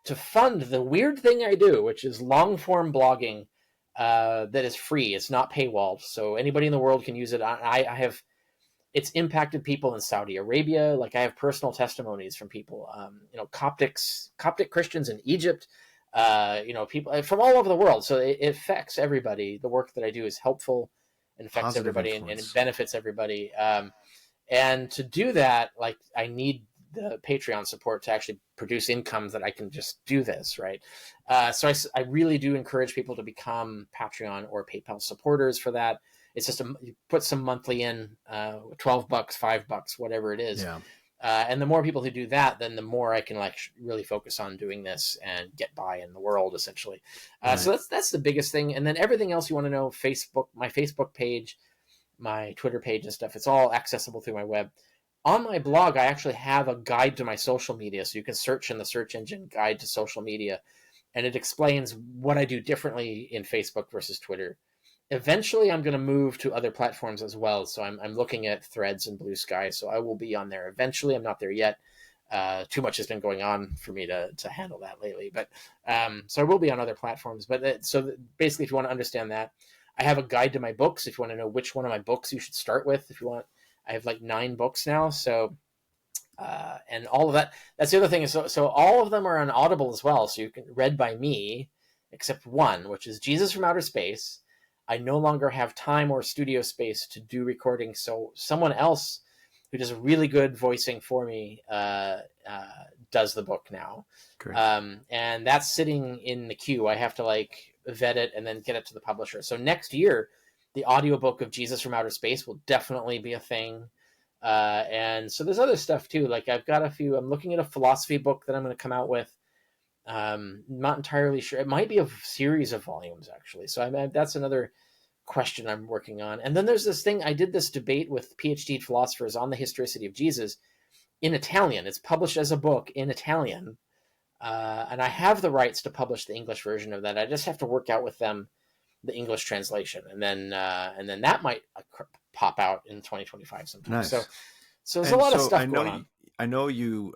to fund the weird thing I do, which is long form blogging that is free. It's not paywalled. So anybody in the world can use it. It's impacted people in Saudi Arabia. Like I have personal testimonies from people, Coptic Christians in Egypt, people from all over the world. So it affects everybody. The work that I do is helpful and affects everybody and it benefits everybody. And to do that, like I need the Patreon support to actually produce income that I can just do this, right? So I really do encourage people to become Patreon or PayPal supporters for that. It's just you put some monthly in, $12, $5, whatever it is. Yeah. And the more people who do that, then the more I can really focus on doing this and get by in the world, essentially. Right. So that's the biggest thing. And then everything else you want to know, my Facebook page, my Twitter page and stuff, it's all accessible through my web. On my blog, I actually have a guide to my social media. So you can search in the search engine guide to social media, and it explains what I do differently in Facebook versus Twitter. Eventually, I'm going to move to other platforms as well. So I'm looking at Threads and Blue Sky. So I will be on there eventually. I'm not there yet. Too much has been going on for me to handle that lately. But so I will be on other platforms. But so basically, if you want to understand that, I have a guide to my books. If you want to know which one of my books you should start with, if you want, I have like 9 books now. So and all of that. That's the other thing is so all of them are on Audible as well. So you can read by me. except one, which is Jesus from Outer Space. I no longer have time or studio space to do recording, so someone else who does really good voicing for me does the book now. And that's sitting in the queue. I have to like vet it and then get it to the publisher. So next year, the audiobook of Jesus from Outer Space will definitely be a thing. And so there's other stuff too. Like I've got a few, I'm looking at a philosophy book that I'm going to come out with. Not entirely sure. It might be a series of volumes actually. So that's another question I'm working on. And then there's this thing, I did this debate with PhD philosophers on the historicity of Jesus in Italian. It's published as a book in Italian. And I have the rights to publish the English version of that. I just have to work out with them the English translation, and then that might pop out in 2025 sometime. Nice. So there's a lot of stuff going on. I know you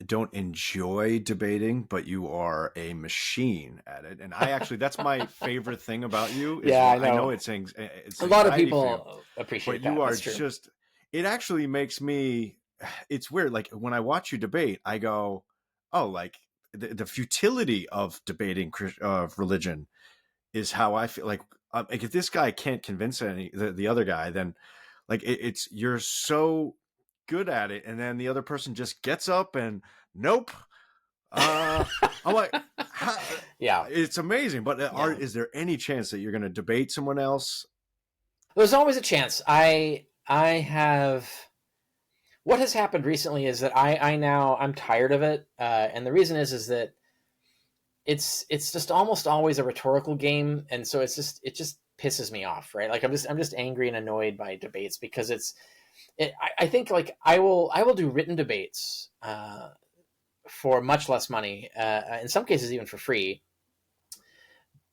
don't enjoy debating, but you are a machine at it, and I actually that's my favorite thing about you. I know. I know it's a lot of people appreciate but that. You are just. It actually makes me. It's weird. Like when I watch you debate, I go, "Oh, like the futility of debating religion is how I feel." Like if this guy can't convince the other guy, then like it's you're so good at it, and then the other person just gets up and nope. I'm like, yeah, it's amazing. But is there any chance that you're going to debate someone else? There's always a chance. I have. What has happened recently is that I'm tired of it, and the reason is that it's just almost always a rhetorical game, and so it just pisses me off, right? Like I'm just angry and annoyed by debates because I think like I will do written debates for much less money, in some cases even for free,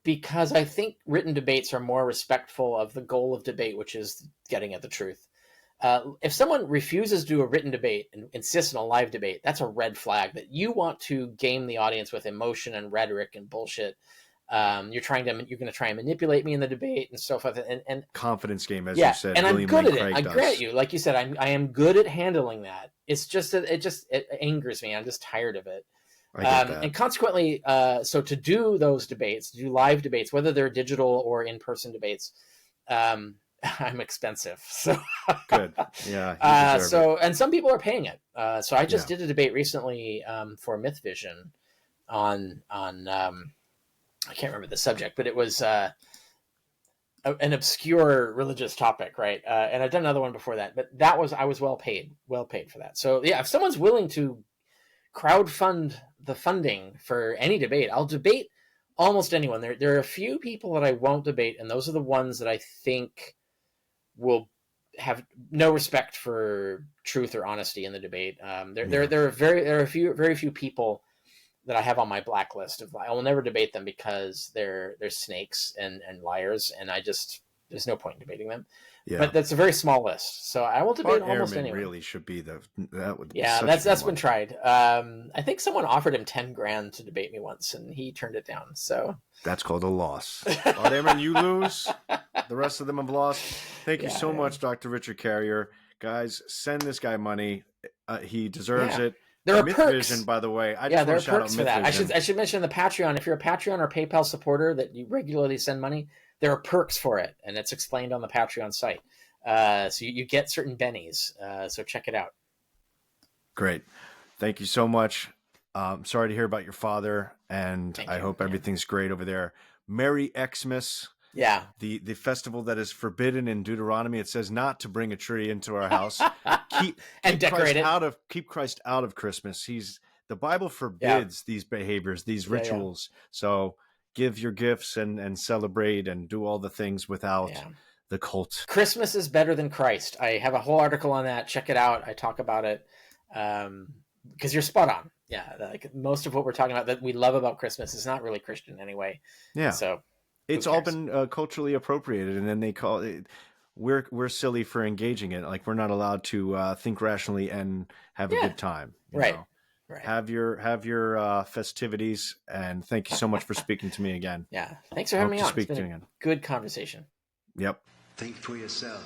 because I think written debates are more respectful of the goal of debate, which is getting at the truth. If someone refuses to do a written debate and insists on a live debate, that's a red flag that you want to game the audience with emotion and rhetoric and bullshit. You're going to try and manipulate me in the debate and so forth. And confidence game, as you said. And I'm good at it. I grant you, like you said, I am good at handling that. It's just that it angers me. I'm just tired of it. I get that. And consequently, so to do those debates, to do live debates, whether they're digital or in-person debates, I'm expensive. So good. Yeah. And some people are paying it. So I just did a debate recently for Myth Vision on I can't remember the subject, but it was an obscure religious topic, right? And I've done another one before that, but I was well paid for that. So yeah, if someone's willing to crowdfund the funding for any debate, I'll debate almost anyone. There are a few people that I won't debate, and those are the ones that I think will have no respect for truth or honesty in the debate. There are very few people that I have on my blacklist of I will never debate them because they're snakes and liars, and there's no point in debating them. Yeah. But that's a very small list, so I will debate almost anyone. Really should be that would be that's been tried. I think someone offered him $10,000 to debate me once, and he turned it down. So that's called a loss. Aaron, you lose. The rest of them have lost. Thank you so much, Dr. Richard Carrier. Guys, send this guy money. He deserves it. There are Myth perks. Vision, by the way. There are perks for that. I should mention the Patreon. If you're a Patreon or PayPal supporter that you regularly send money, there are perks for it, and it's explained on the Patreon site. So you get certain bennies. So check it out. Great. Thank you so much. Sorry to hear about your father, and I hope everything's great over there. Merry Xmas. Yeah. The festival that is forbidden in Deuteronomy. It says not to bring a tree into our house. Keep decorate it. Keep Christ out of Christmas. The Bible forbids these behaviors, these rituals. So give your gifts and celebrate and do all the things without the cult. Christmas is better than Christ. I have a whole article on that. Check it out. I talk about it because you're spot on. Yeah, like most of what we're talking about that we love about Christmas is not really Christian anyway. Yeah. So it's all been culturally appropriated, and then they call it. We're silly for engaging it. Like we're not allowed to think rationally and have a good time. You know? Right. Have your festivities, and thank you so much for speaking to me again. Yeah. Thanks for having me on. It's been a good conversation. Yep. Think for yourself.